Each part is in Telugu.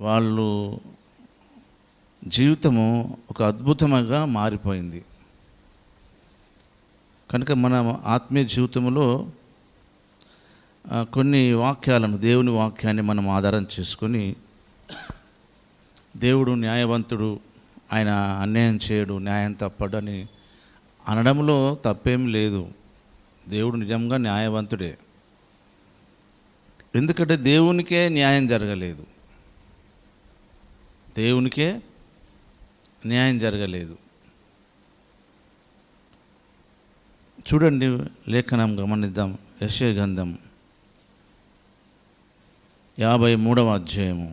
వాళ్ళు జీవితము ఒక అద్భుతంగా మారిపోయింది. కనుక మన ఆత్మీయ జీవితంలో కొన్ని వాక్యాలను, దేవుని వాక్యాన్ని మనం ఆధారం చేసుకొని, దేవుడు న్యాయవంతుడు, ఆయన అన్యాయం చేయడు, న్యాయం తప్పడు అని అనడంలో తప్పేం లేదు. దేవుడు నిజంగా న్యాయవంతుడే. ఎందుకంటే దేవునికే న్యాయం జరగలేదు, దేవునికే న్యాయం జరగలేదు. చూడండి, లేఖనం గమనిద్దాం. యెషయా గ్రంథం 53వ అధ్యాయము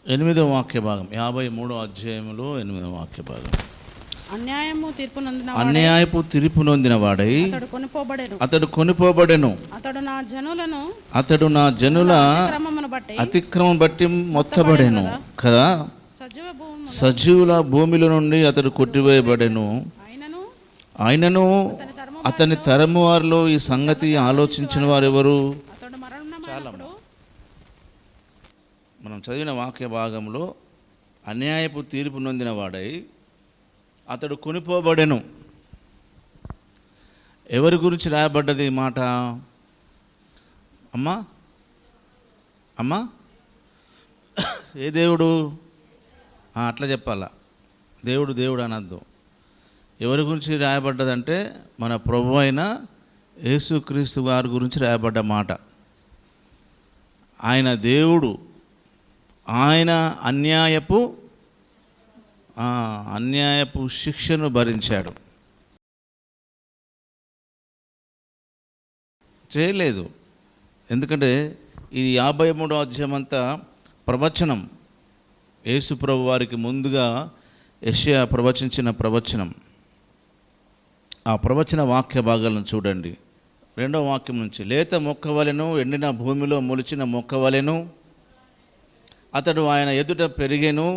8వ వాక్య భాగం. 53వ అధ్యాయములో 8వ వాక్య భాగం. అన్యాయపు తీర్పు నొందిన వాడై అతడు కొనిపోబడెను. అతడు నా జనుల అతిక్రమం బట్టి మొత్తబడెను కదా. సజీవుల భూమిలో నుండి అతడు కొట్టివేయబడెను. ఆయనను అతని తరము వారిలో ఈ సంగతి ఆలోచించిన వారెవరు? చాలా మనం చదివిన వాక్య భాగంలో అన్యాయపు తీర్పు నొందిన వాడై అతడు కొనిపోబడెను. ఎవరి గురించి రాయబడ్డది ఈ మాట? అమ్మా అమ్మా ఏ దేవుడు? అట్లా చెప్పాలా, దేవుడు దేవుడు అనద్దు. ఎవరి గురించి రాయబడ్డదంటే మన ప్రభు అయిన యేసుక్రీస్తు వారి గురించి రాయబడ్డ మాట. ఆయన దేవుడు, ఆయన అన్యాయపు శిక్షను భరించాడు. చేయలేదు. ఎందుకంటే ఇది 53వ అధ్యాయం అంతా ప్రవచనం. యేసు ప్రభు వారికి ముందుగా యెషయా ప్రవచించిన ప్రవచనం. ఆ ప్రవచన వాక్య భాగాలను చూడండి. 2వ వాక్యం నుంచి, లేత మొక్క వలెను, ఎండిన భూమిలో మొలిచిన మొక్క వలెను అతడు ఆయన ఎదుట పెరిగెను.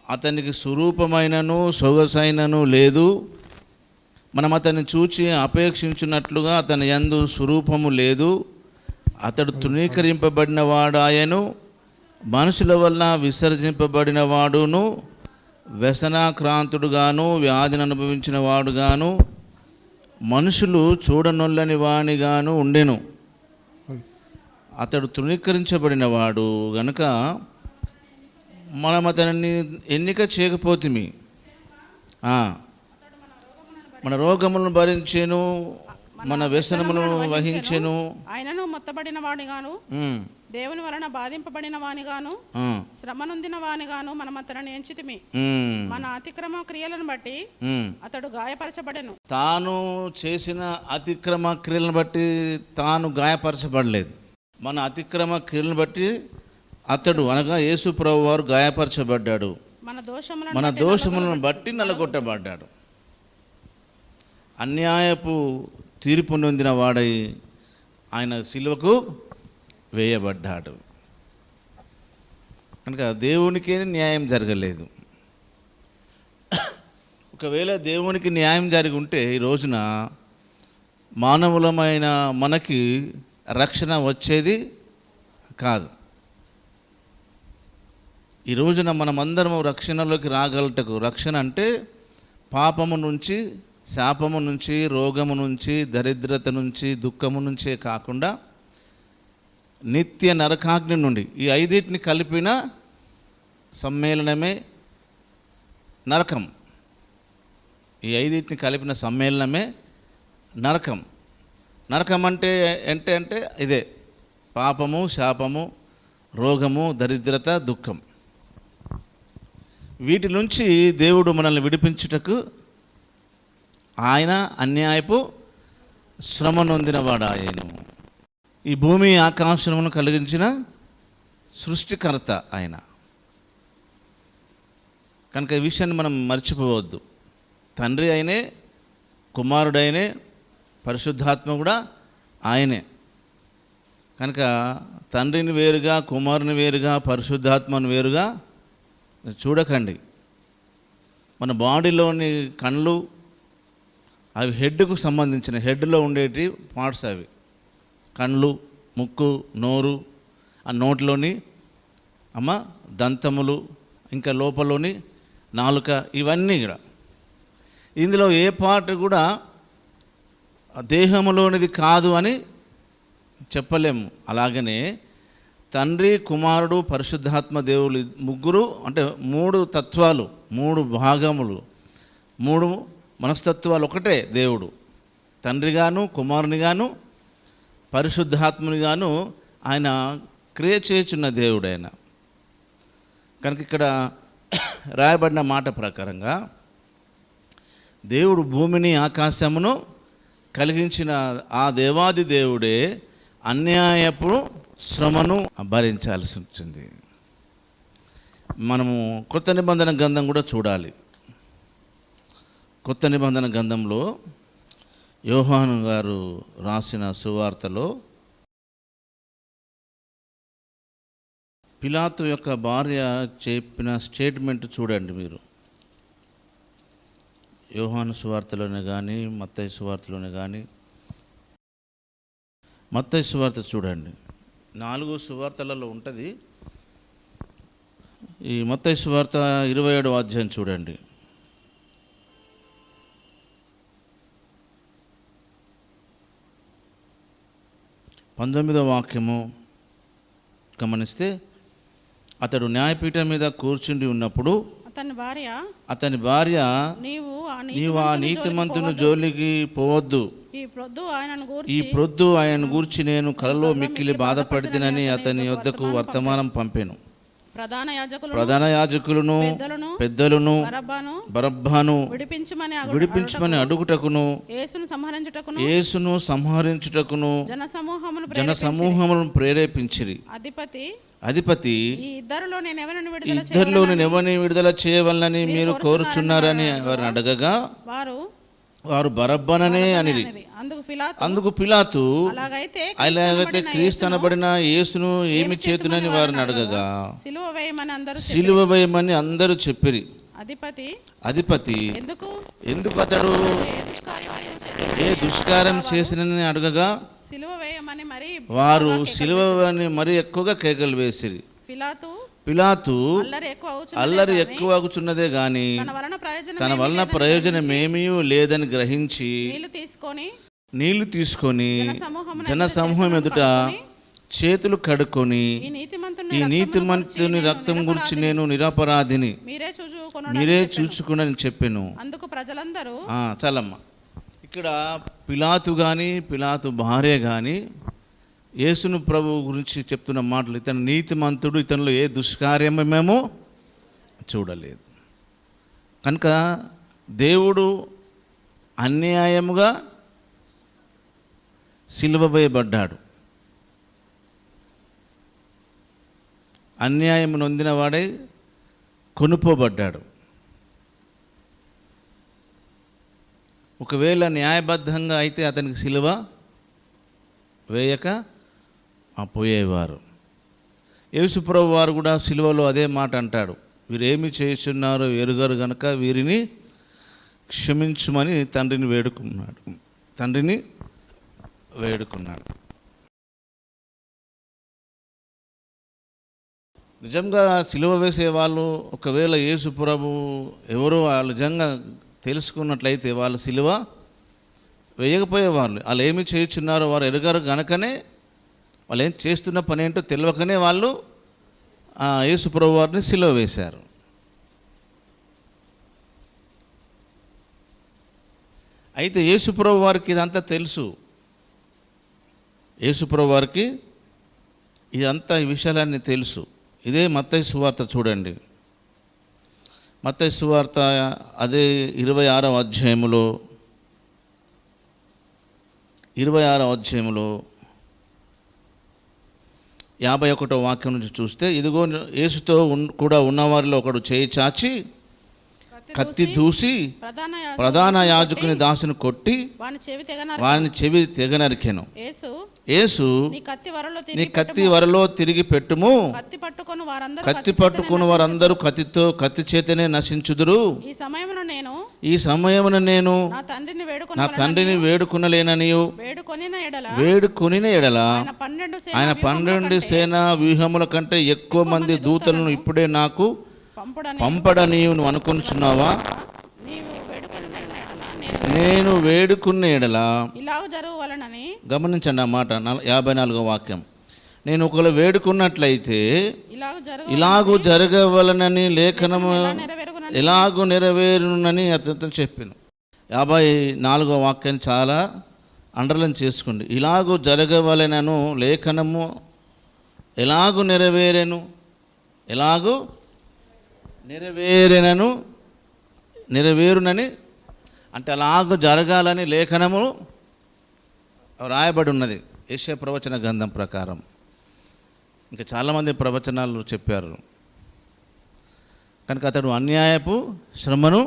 అతనికి స్వరూపమైనను సొగసైనను లేదు. మనం అతన్ని చూచి అపేక్షించినట్లుగా అతని యందు స్వరూపము లేదు. అతడు తృణీకరింపబడిన వాడాయను, మనుషుల వల్ల విసర్జింపబడిన వాడును, వ్యసనాక్రాంతుడుగాను, వ్యాధిని అనుభవించిన వాడుగాను, మనుషులు చూడనొల్లని వానిగాను ఉండెను. అతడు తృణీకరించబడిన వాడు గనుక మనం అతనిని ఎన్నిక చేయకపోతిమి. మన రోగములను భరించెను, మన వ్యసనములను వహించెను. ఆయనను మొత్తబడిన వానిగాను, దేవుని వలన బాధింపబడిన వానిగాను, శ్రమనొందిన వానిగాను మనం అతనిని ఎంచితిమి. మన అతిక్రమ క్రియలను బట్టి అతడు గాయపరచబడెను. తాను చేసిన అతిక్రమ క్రియలను బట్టి తాను గాయపరచబడలేదు. మన అతిక్రమ క్రియలను బట్టి అతడు, అనగా యేసు ప్రభు వారు గాయపరచబడ్డాడు. మన దోషములను బట్టి నలగొట్టబడ్డాడు. అన్యాయపు తీర్పు నొందిన వాడై ఆయన సిలువకు వేయబడ్డాడు. కనుక దేవునికే న్యాయం జరగలేదు. ఒకవేళ దేవునికి న్యాయం జరిగి ఉంటే ఈ రోజున మానవులమైన మనకి రక్షణ వచ్చేది కాదు. ఈ రోజున మనమందరము రక్షణలోకి రాగలటకు, రక్షణ అంటే పాపము నుంచి, శాపము నుంచి, రోగము నుంచి, దరిద్రత నుంచి, దుఃఖము నుంచే కాకుండా నిత్య నరకాగ్ని నుండి, ఈ 5 కలిపిన సమ్మేళనమే నరకం. ఈ 5 కలిపిన సమ్మేళనమే నరకం. నరకం అంటే ఇదే: పాపము, శాపము, రోగము, దరిద్రత, దుఃఖం. వీటి నుంచి దేవుడు మనల్ని విడిపించుటకు ఆయన అన్యాయపు శ్రమ నొందినవాడాయను. ఈ భూమి ఆకాశమును కలిగించిన సృష్టికర్త ఆయన. కనుక ఈ విషయాన్ని మనం మర్చిపోవద్దు. తండ్రి ఆయనే, కుమారుడైనే, పరిశుద్ధాత్మ కూడా ఆయనే. కనుక తండ్రిని వేరుగా, కుమారుని వేరుగా, పరిశుద్ధాత్మను వేరుగా చూడకండి. మన బాడీలోని కళ్ళు అవి హెడ్కు సంబంధించిన, హెడ్లో ఉండేటి పార్ట్స్ అవి. కళ్ళు, ముక్కు, నోరు, ఆ నోట్లోని అమ్మ దంతములు, ఇంకా లోపలోని నాలుక, ఇవన్నీ కూడా ఇందులో ఏ పార్ట్ కూడా దేహములోనిది కాదు అని చెప్పలేము. అలాగనే తండ్రి, కుమారుడు, పరిశుద్ధాత్మ దేవులు ముగ్గురు, అంటే మూడు తత్వాలు, మూడు భాగములు, మూడు మనస్తత్వాలు ఒకటే దేవుడు. తండ్రిగాను, కుమారునిగాను, పరిశుద్ధాత్మునిగాను ఆయన క్రియ చేయుచున్న దేవుడు ఆయన. కనుక ఇక్కడ రాయబడిన మాట ప్రకారంగా దేవుడు భూమిని ఆకాశమును కలిగించిన ఆ దేవాది దేవుడే అన్యాయపు శ్రమను భరించాల్సి వచ్చింది. మనము కొత్త నిబంధన గ్రంథం కూడా చూడాలి. కొత్త నిబంధన గ్రంథంలో యోహాను గారు రాసిన సువార్తలో పిలాతు యొక్క భార్య చెప్పిన స్టేట్మెంట్ చూడండి మీరు. యోహాను సువార్తలోనే కానీ, మత్తయి సువార్తలోనే కానీ, మత్తయి సువార్త చూడండి, 4 సువార్తలలో ఉంటుంది. ఈ మత్తయి సువార్త 27వ అధ్యాయం చూడండి. 19వ వాక్యము గమనిస్తే, అతడు న్యాయపీఠం మీద కూర్చుండి ఉన్నప్పుడు అతని భార్య నీవు ఆ నీతిమంతుని జోలికి పోవద్దు, ఈ ప్రొద్దు ఆయనను గూర్చి నేను కలలో మిక్కిలి బాధపడితేనని అతని యొద్దకు వర్తమానం పంపాను. ప్రధాన యాజకులను పెద్దలను బరబ్బాను విడిపించమని అడుగుటకును యేసును సంహరించుటకును జనసమూహములను ప్రేరేపించిరి. అధిపతి ఇద్దరిలో నేను ఎవరిని విడుదల చేయవలనని మీరు కోరుచున్నారని వారిని అడగగా వారు బరబ్బననే అనిరి. అందుకు పిలాతు అలాగైతే క్రీస్తు అనబడిన యేసును ఏమి చేతునని వారిని అడగగా సిలువ వేయమని అందరూ చెప్పిరి. అధిపతి ఎందుకు అతడు ఏ దుష్కారం చేసినని అడగగా వారు సిలువని మరీ ఎక్కువగా కేకలు వేసిరి. పిలాతు అల్లరి ఎక్కువ అవుతున్నదే గాని తన వలన ప్రయోజనం ఏమీ లేదని గ్రహించి నీళ్లు తీసుకొని జనసమూహం ఎదుట చేతులు కడుక్కొని ఈ నీతిమంతుని రక్తం గురించి నేను నిరపరాధిని మీరే చూచుకుని చెప్పాను. చాలమ్మా, ఇక్కడ పిలాతు కానీ పిలాతు భార్య కానీ యేసును ప్రభు గురించి చెప్తున్న మాటలు, ఇతను నీతిమంతుడు, ఇతనిలో ఏ దుష్కార్యము మేము చూడలేదు. కనుక దేవుడు అన్యాయముగా సిలువ వేయబడ్డాడు. అన్యాయం నొందిన వాడే కొనుపోబడ్డాడు. ఒకవేళ న్యాయబద్ధంగా అయితే అతనికి సిలువ వేయక పోయేవారు. యేసుప్రభు వారు కూడా సిలువలో అదే మాట అంటాడు, వీరేమి చేస్తున్నారో ఎరుగరు గనుక వీరిని క్షమించుమని తండ్రిని వేడుకున్నాడు. నిజంగా సిలువ వేసే వాళ్ళు ఒకవేళ యేసుప్రభు ఎవరో వాళ్ళు నిజంగా తెలుసుకున్నట్లయితే వాళ్ళు సిలువ వేయకపోయేవాళ్ళు. వాళ్ళు ఏమి చేస్తున్నారో వారు ఎరుగరు గనకనే, వాళ్ళు ఏం చేస్తున్న పని ఏంటో తెలియకనే వాళ్ళు యేసుప్రభు వారిని సిలువ వేశారు. అయితే యేసుప్రభు వారికి ఇదంతా తెలుసు. యేసుప్రభు వారికి ఇదంతా ఈ విషయాలన్నీ తెలుసు. ఇదే మత్తయి సువార్త చూడండి. మత్తయి సువార్త అదే 26వ అధ్యాయములో 51వ వాక్యం నుంచి చూస్తే, ఇదిగో యేసుతో కూడా ఉన్నవారిలో ఒకడు చేయి చాచి కత్తి దూసి ప్రధాన యాజకుని దాసుని కొట్టి వాని చెవి తెగ నరికెను. యేసు నీ కత్తి వరలో తిరిగి పెట్టుము, కత్తి పట్టుకుని వారందరూ కత్తి చేతనే నశించుదురు. ఈ సమయమున నేను నా తండ్రిని వేడుకొనలేననియు వేడుకొనిన ఎడల ఆయన 12 సేనా వ్యూహముల కంటే ఎక్కువ మంది దూతలను ఇప్పుడే నాకు పంపడని నువ్వు అనుకొనుచున్నావా? నేను వేడుకున్న ఎడల గమనించండి ఆ మాట 54వ వాక్యం. నేను ఒకవేళ వేడుకున్నట్లయితే ఇలాగూ జరగవలనని లేఖనము ఎలాగూ నెరవేరునని అతనితో చెప్పాను. 54వ వాక్యాన్ని చాలా అండర్లైన్ చేసుకోండి. ఇలాగూ జరగవలనను లేఖనము ఎలాగూ నెరవేరునని అంటే అలాగూ జరగాలని లేఖనము రాయబడి ఉన్నది యెషయా ప్రవచన గ్రంథం ప్రకారం. ఇంకా చాలామంది ప్రవచనాలు చెప్పారు. కనుక అతడు అన్యాయపు శ్రమను,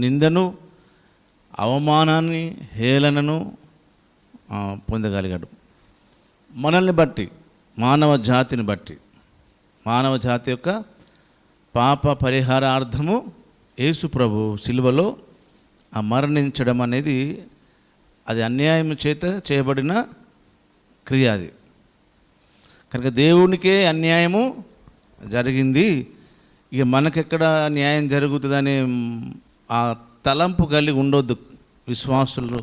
నిందను, అవమానాన్ని, హేళనను పొందగలిగాడు. మనల్ని బట్టి, మానవ జాతి యొక్క పాప పరిహారార్థము యేసు ప్రభు శిలువలో మరణించడం అనేది అది అన్యాయం చేత చేయబడిన క్రియ. అది కనుక దేవునికే అన్యాయము జరిగింది, ఇక మనకెక్కడ న్యాయం జరుగుతుందనే ఆ తలంపు కలిగి ఉండొద్దు విశ్వాసులు.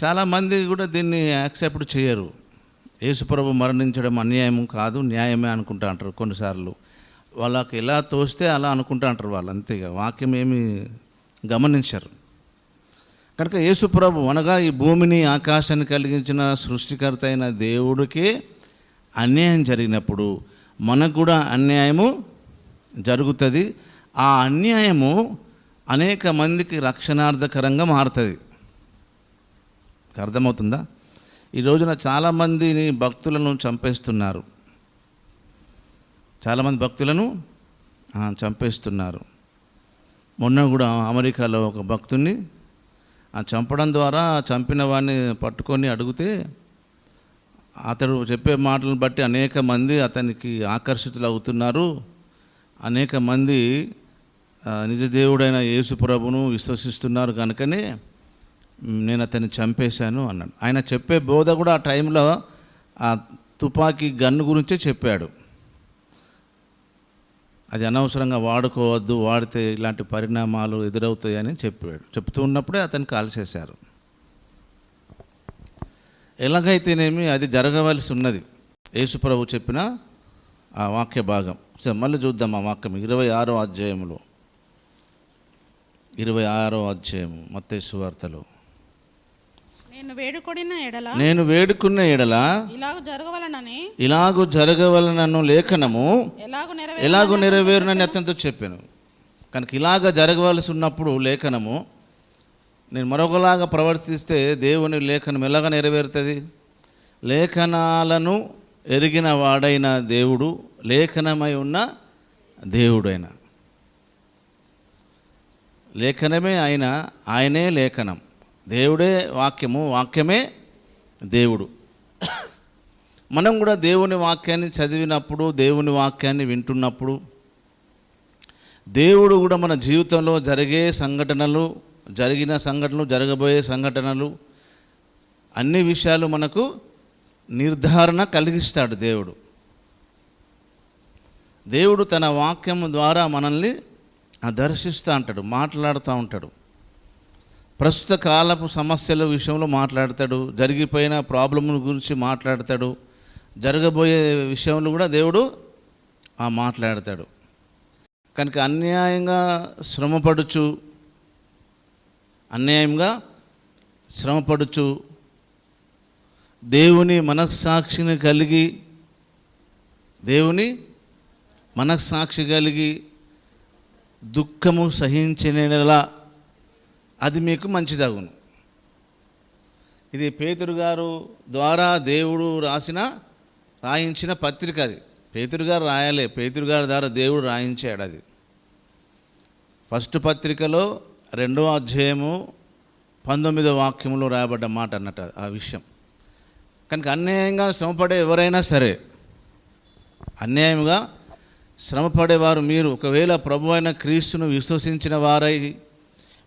చాలామంది కూడా దీన్ని యాక్సెప్ట్ చేయరు. యేసుప్రభు మరణించడం అన్యాయం కాదు, న్యాయమే అనుకుంటా అంటారు. కొన్నిసార్లు వాళ్ళకి ఎలా తోస్తే అలా అనుకుంటా అంటారు వాళ్ళు, అంతేగా వాక్యం ఏమి గమనించరు. కనుక యేసుప్రభు అనగా ఈ భూమిని ఆకాశాన్ని కలిగించిన సృష్టికర్త అయిన దేవుడికే అన్యాయం జరిగినప్పుడు మనకు కూడా అన్యాయము జరుగుతుంది. ఆ అన్యాయము అనేక మందికి రక్షణార్థకరంగా మారుతుంది. అర్థమవుతుందా? ఈ రోజున చాలామందిని భక్తులను చంపేస్తున్నారు. చాలామంది భక్తులను చంపేస్తున్నారు. మొన్న కూడా అమెరికాలో ఒక భక్తుని చంపడం ద్వారా చంపిన వాడిని పట్టుకొని అడిగితే అతడు చెప్పే మాటలను బట్టి అనేక మంది అతనికి ఆకర్షితులు అవుతున్నారు. అనేక మంది నిజదేవుడైన యేసు ప్రభువును విశ్వసిస్తున్నారు. కనుకనే నేను అతన్ని చంపేశాను అన్నాడు. ఆయన చెప్పే బోధ కూడా ఆ టైంలో ఆ తుపాకీ గన్ను గురించే చెప్పాడు. అది అనవసరంగా వాడుకోవద్దు, వాడితే ఇలాంటి పరిణామాలు ఎదురవుతాయని చెప్పాడు. చెప్తూ ఉన్నప్పుడే అతన్ని కాల్చేశారు. ఎలాగైతేనేమి అది జరగవలసి ఉన్నది. యేసుప్రభు చెప్పిన ఆ వాక్య భాగం మళ్ళీ చూద్దాం. ఆ వాక్యం 26వ అధ్యాయంలో 26వ అధ్యాయము మత్తయి సువార్తలో నేను వేడుకున్న ఎడల ఇలాగు జరగవలనను లేఖనము ఎలాగూ నెరవేరునని అతనితో చెప్పాను. కనుక ఇలాగ జరగవలసి ఉన్నప్పుడు లేఖనము నేను మరొకలాగా ప్రవర్తిస్తే దేవుని లేఖనం ఎలాగ నెరవేరుతుంది? లేఖనాలను ఎరిగిన వాడైన దేవుడు, లేఖనమై ఉన్న దేవుడైన లేఖనమే ఆయనే లేఖనం, దేవుడే వాక్యము, వాక్యమే దేవుడు. మనం కూడా దేవుని వాక్యాన్ని చదివినప్పుడు, దేవుని వాక్యాన్ని వింటున్నప్పుడు దేవుడు కూడా మన జీవితంలో జరిగిన సంఘటనలు, జరగబోయే సంఘటనలు, అన్ని విషయాలు మనకు నిర్ధారణ కలిగిస్తాడు. దేవుడు తన వాక్యం ద్వారా మనల్ని దర్శిస్తూ ఉంటాడు, మాట్లాడుతూ ఉంటాడు. ప్రస్తుత కాలపు సమస్యల విషయంలో మాట్లాడతాడు, జరిగిపోయిన ప్రాబ్లమ్ గురించి మాట్లాడతాడు, జరగబోయే విషయంలో కూడా దేవుడు మాట్లాడతాడు. కనుక అన్యాయంగా శ్రమపడుచు దేవుని మనస్సాక్షి కలిగి దుఃఖము సహించినలా అది మీకు మంచిదగును. ఇది పేతురు గారు ద్వారా దేవుడు రాయించిన పత్రిక. అది పేతురు గారు రాయలే, పేతురు గారి ద్వారా దేవుడు రాయించాడు. అది ఫస్ట్ పత్రికలో 2వ అధ్యాయము 19వ వాక్యంలో రాయబడ్డ మాట అన్నట్టు ఆ విషయం. కనుక అన్యాయంగా శ్రమపడే ఎవరైనా సరే, అన్యాయంగా శ్రమపడేవారు మీరు ఒకవేళ ప్రభు అయిన క్రీస్తును విశ్వసించిన వారై,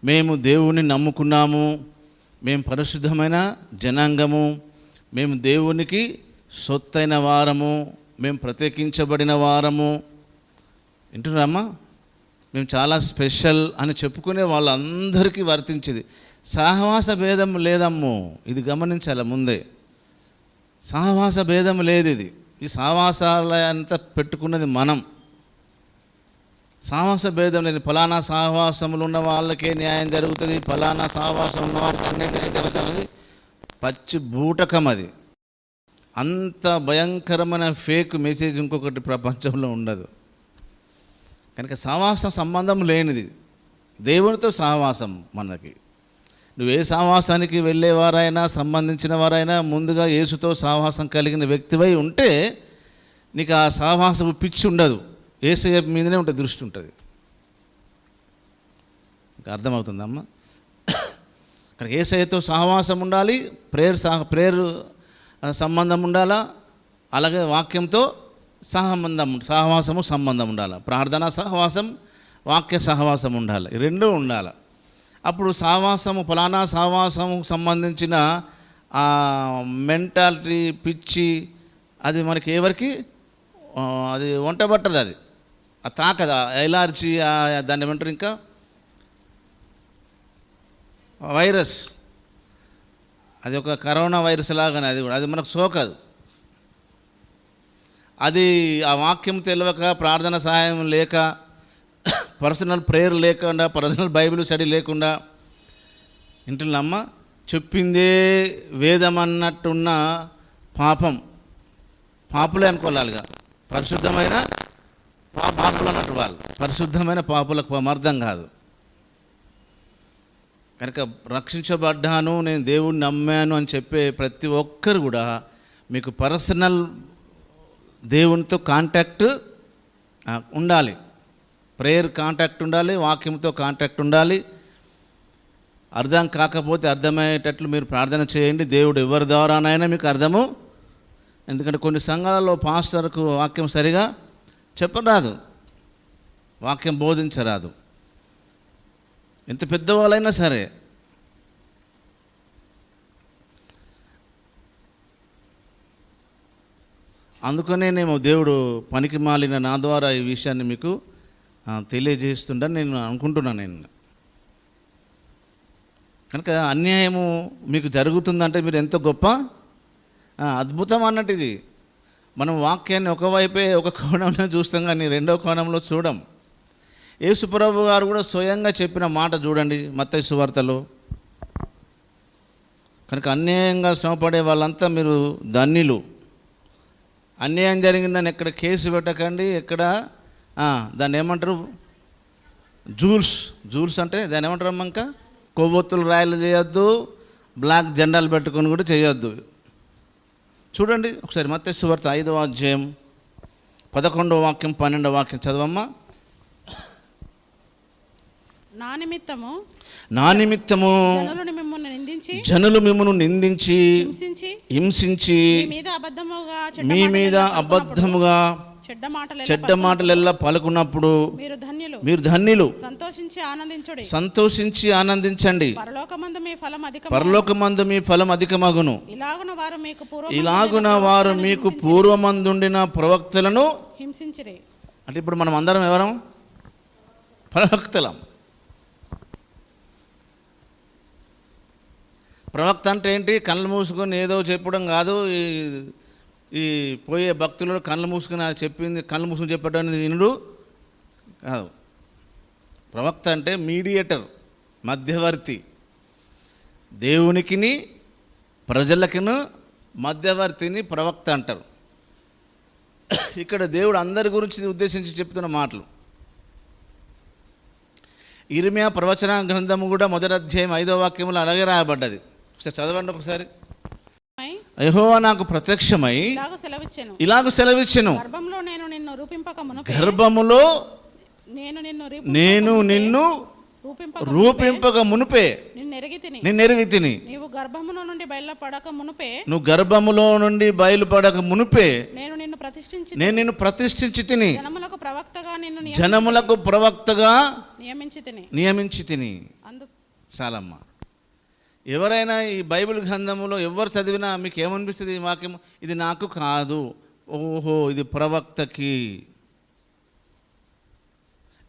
మేము దేవుణ్ణి నమ్ముకున్నాము, మేము పరిశుద్ధమైన జనాంగము, మేము దేవునికి సొత్తైన వారము, మేము ప్రత్యేకించబడిన వారము, వింటున్నారమ్మా, మేము చాలా స్పెషల్ అని చెప్పుకునే వాళ్ళందరికీ వర్తించేది. సహవాస భేదం లేదమ్ము, ఇది గమనించాలి ముందే. సహవాస భేదం లేదు. ఇది ఈ సహవాసాలంతా పెట్టుకున్నది మనం. సహవాస భేదం లేదు. ఫలానా సహవాసములు ఉన్న వాళ్ళకే న్యాయం జరుగుతుంది, ఫలానా సహవాసం ఉన్న వాళ్ళకి అన్యాయం జరుగుతుంది. పచ్చి బూటకం అది. అంత భయంకరమైన ఫేక్ మెసేజ్ ఇంకొకటి ప్రపంచంలో ఉండదు. కనుక సహవాసం సంబంధం లేనిది, దేవునితో సహవాసం మనకి. నువ్వు ఏ సహవాసానికి వెళ్ళేవారైనా, సంబంధించిన వారైనా ముందుగా యేసుతో సహవాసం కలిగిన వ్యక్తివై ఉంటే నీకు ఆ సహవాసపు పిచ్చి ఉండదు, యేసయ్య మీదనే ఉంటుంది, దృష్టి ఉంటుంది. అర్థమవుతుందమ్మా? ఇక్కడ యేసయ్యతో సహవాసం ఉండాలి, ప్రేయర్ సంబంధం ఉండాలా, అలాగే వాక్యంతో సహవాసము సంబంధం ఉండాలి. ప్రార్థనా సహవాసం, వాక్య సహవాసం ఉండాలి. ఈ రెండూ ఉండాలి. అప్పుడు సహవాసము, ఫలానా సహవాసము సంబంధించిన ఆ మెంటాలిటీ పిచ్చి అది మనకి ఎవరికి అది వంటబట్టదు, అది ఆ తాకదా, ఎలార్జీ, దాన్ని ఏమంటారు ఇంకా వైరస్, అది ఒక కరోనా వైరస్ లాగానే అది కూడా, అది మనకు సోకదు. అది ఆ వాక్యం తెలియక, ప్రార్థన సహాయం లేక, పర్సనల్ ప్రేయర్ లేకుండా, పర్సనల్ బైబిల్ స్టడీ లేకుండా, ఇంటున్నామ్మ చెప్పిందే వేదం అన్నట్టున్న పాపులే అనుకోవాలిగా. పరిశుద్ధమైన పాపులు అన్నట్టు వాళ్ళు, పరిశుద్ధమైన పాపులకు అర్థం కాదు. కనుక రక్షించబడ్డాను, నేను దేవుడిని నమ్మాను అని చెప్పే ప్రతి ఒక్కరు కూడా మీకు పర్సనల్ దేవునితో కాంటాక్ట్ ఉండాలి, ప్రేయర్ కాంటాక్ట్ ఉండాలి, వాక్యంతో కాంటాక్ట్ ఉండాలి. అర్థం కాకపోతే అర్థమయ్యేటట్లు మీరు ప్రార్థన చేయండి. దేవుడు ఎవరి ద్వారానైనా మీకు అర్థము. ఎందుకంటే కొన్ని సంఘాలలో పాస్టర్కు వాక్యం సరిగా చెప్పరాదు, వాక్యం బోధించరాదు, ఎంత పెద్దవాళ్ళైనా సరే. అందుకనేనేమో దేవుడు పనికి మాలిన నా ద్వారా ఈ విషయాన్ని మీకు తెలియజేస్తుండని నేను అనుకుంటున్నాను. కనుక అన్యాయము మీకు జరుగుతుందంటే మీరు ఎంతో గొప్ప అద్భుతం అన్నట్టు. ఇది మనం వాక్యాన్ని ఒకవైపే ఒక కోణంలో చూస్తాం, కానీ రెండో కోణంలో చూడం. యేసుప్రభు గారు కూడా స్వయంగా చెప్పిన మాట చూడండి మత్తయి సువార్తలో. కనుక అన్యాయంగా శ్రమపడే వాళ్ళంతా మీరు ధన్యులు. అన్యాయం జరిగిందని ఎక్కడ కేసు పెట్టకండి, ఎక్కడ దాన్ని ఏమంటారు, జూల్స్ అంటే దాన్ని ఏమంటారు అమ్మ, ఇంకా కొవ్వొత్తులు రాయలు చేయొద్దు, బ్లాక్ జెండాలు పెట్టుకొని కూడా చేయొద్దు. చూడండి ఒకసారి మత్తయి సువార్త 5వ అధ్యాయం 11వ వాక్యం 12వ వాక్యం చదవమ్మా. నా నిమిత్తము జనులు మిమ్మును నిందించి హింసించి మీ మీద అబద్ధముగా చెడ్డ మాటలెల్లా పలుకున్నప్పుడు మీరు ధన్యులు. సంతోషించి ఆనందించండి, పరలోకమందు మీ ఫలం అధికమగును. ఇలాగున వారు మీకు పూర్వమందుండిన ప్రవక్తలను హింసించిరి. అంటే ఇప్పుడు మనం అందరం ఎవరం? ప్రవక్తలం. ప్రవక్త అంటే ఏంటి? కళ్ళు మూసుకొని ఏదో చెప్పడం కాదు. ఈ పోయే భక్తులు కళ్ళు మూసుకొని చెప్పింది కళ్ళు మూసుకొని చెప్పడం వినుడు కాదు. ప్రవక్త అంటే మీడియేటర్, మధ్యవర్తి, దేవునికిని ప్రజలకిను మధ్యవర్తిని ప్రవక్త అంటారు. ఇక్కడ దేవుడు అందరి గురించి ఉద్దేశించి చెప్తున్న మాటలు. ఇర్మియా ప్రవచన గ్రంథము కూడా 1వ అధ్యాయం 5వ వాక్యంలో అలాగే రాయబడ్డది. ఒకసారి చదవండి ఒకసారి. యెహోవా నాకు ప్రత్యక్షమై ఇలాగ సెలవిచ్చెను, గర్భంలో నేను నిన్ను రూపింపక మునుపే గర్భములో నేను నిన్ను రూపింపక మునుపే నిన్ను ఎరిగి తిని, నీవు గర్భములో నుండి బయలుపడక మునుపే, నువ్వు గర్భములో నుండి బయలుపడక మునుపే నేను నిన్ను ప్రతిష్ఠించి తిని, జనములకు ప్రవక్తగా నియమించి తిని. చాలమ్మా. ఎవరైనా ఈ బైబిల్ గ్రంథములో ఎవరు చదివినా మీకు ఏమనిపిస్తుంది? ఈ వాక్యం ఇది నాకు కాదు, ఓహో ఇది ప్రవక్తకి.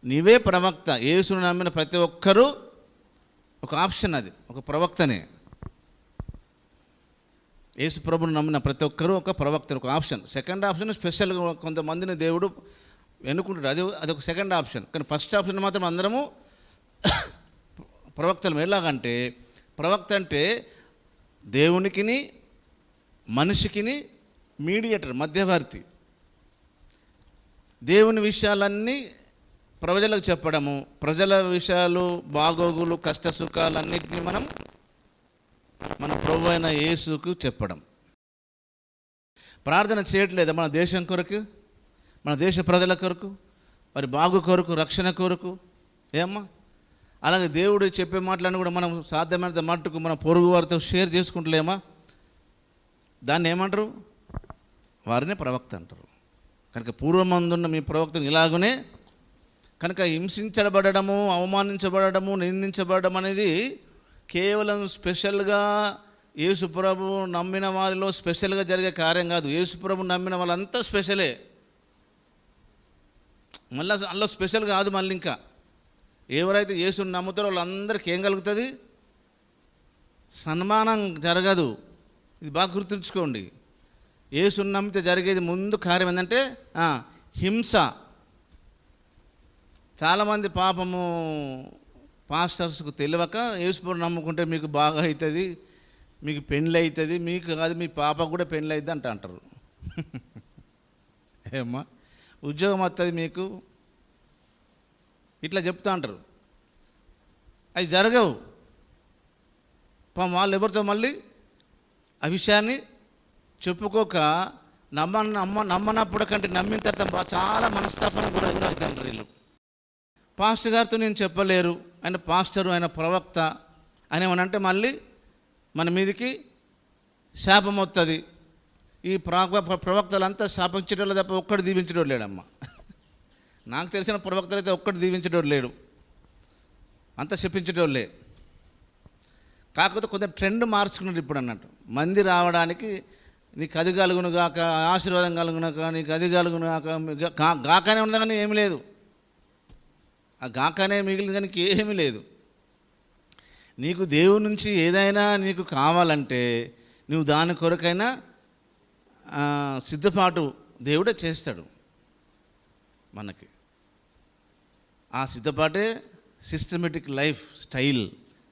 నీవే ప్రవక్త. యేసును నమ్మిన ప్రతి ఒక్కరూ ఒక ఆప్షన్, అది ఒక ప్రవక్తనే. యేసు ప్రభుని నమ్మిన ప్రతి ఒక్కరూ ఒక ప్రవక్త, ఒక ఆప్షన్. సెకండ్ ఆప్షన్ స్పెషల్గా కొంతమందిని దేవుడు ఎన్నుకుంటాడు, అదొక సెకండ్ ఆప్షన్. కానీ ఫస్ట్ ఆప్షన్ మాత్రం అందరము ప్రవక్తలు. ఎలాగంటే ప్రవక్త అంటే దేవునికిని మనిషికిని మీడియేటర్, మధ్యవర్తి. దేవుని విషయాలన్నీ ప్రజలకు చెప్పడము, ప్రజల విషయాలు, బాగోగులు, కష్ట సుఖాలన్నింటినీ మన ప్రభు అయిన యేసుకు చెప్పడం. ప్రార్థన చేయట్లేదా మన దేశం కొరకు, మన దేశ ప్రజల కొరకు, మరి బాగు కొరకు, రక్షణ కొరకు? ఏమ్మా? అలాగే దేవుడు చెప్పే మాటలను కూడా మనం సాధ్యమైనంత మట్టుకు మన పొరుగు వారితో షేర్ చేసుకుంటలేమా? దాన్ని ఏమంటారు? వారినే ప్రవక్త అంటారు. కనుక పూర్వమందున్న మీ ప్రవక్తను ఇలాగనే కనుక హింసించబడము, అవమానించబడము, నిందించబడడం అనేది కేవలం స్పెషల్గా యేసుప్రభు నమ్మిన వారిలో స్పెషల్గా జరిగే కార్యం కాదు. యేసుప్రభు నమ్మిన వాళ్ళంతా స్పెషలే. మళ్ళీ అందులో స్పెషల్ కాదు. మళ్ళీ ఇంకా ఎవరైతే యేసుని నమ్ముతారో వాళ్ళందరికీ ఏం కలుగుతుంది? సన్మానం జరగదు. ఇది బాగా గుర్తుంచుకోండి. యేసుని నమ్మితే జరిగేది ముందు కార్యం ఏంటంటే హింస. చాలామంది పాపము పాస్టర్స్కు తెలియక యేసుప్రభు నమ్ముకుంటే మీకు బాగా అవుతుంది, మీకు పెళ్ళి అవుతుంది, మీకు కాదు మీ పాపకు కూడా పెళ్ళి అవుతుంది అంటారు. ఏమ్మా? ఉద్యోగం వస్తుంది మీకు, ఇట్లా చెప్తా అంటారు. అవి జరగవు. వాళ్ళు ఎవరితో మళ్ళీ ఆ విషయాన్ని చెప్పుకోక నమ్మనప్పుడు కంటే నమ్మిన తర్వాత చాలా మనస్తాపం కూడా అవుతారు వీళ్ళు. పాస్టర్ గారితో నేను చెప్పలేరు, ఆయన పాస్టరు, ఆయన ప్రవక్త అని ఏమనంటే మళ్ళీ మన మీదికి శాపం వస్తుంది. ఈ ప్రవక్తలంతా శాపించడం తప్ప ఒక్కడు దీవించడం లేడమ్మా. నాకు తెలిసిన ప్రవక్తలు అయితే ఒక్కటి దీవించడం లేడు, అంతా చెప్పించడోళ్ళే. కాకపోతే కొంచెం ట్రెండ్ మార్చుకున్నాడు ఇప్పుడు అన్నట్టు. మంది రావడానికి నీకు అది కలుగును గాక, ఆశీర్వాదం కలుగును గాక, నీకు అది కలుగును గాక, గాకనే ఉంది కానీ ఏమీ లేదు. ఆ గాకనే మిగిలింది కానీ ఏమీ లేదు. నీకు దేవుడి నుంచి ఏదైనా నీకు కావాలంటే నువ్వు దాని కొరకైనా సిద్ధపాటు దేవుడే చేస్తాడు మనకి. ఆ సిద్ధపాటే సిస్టమేటిక్ లైఫ్ స్టైల్,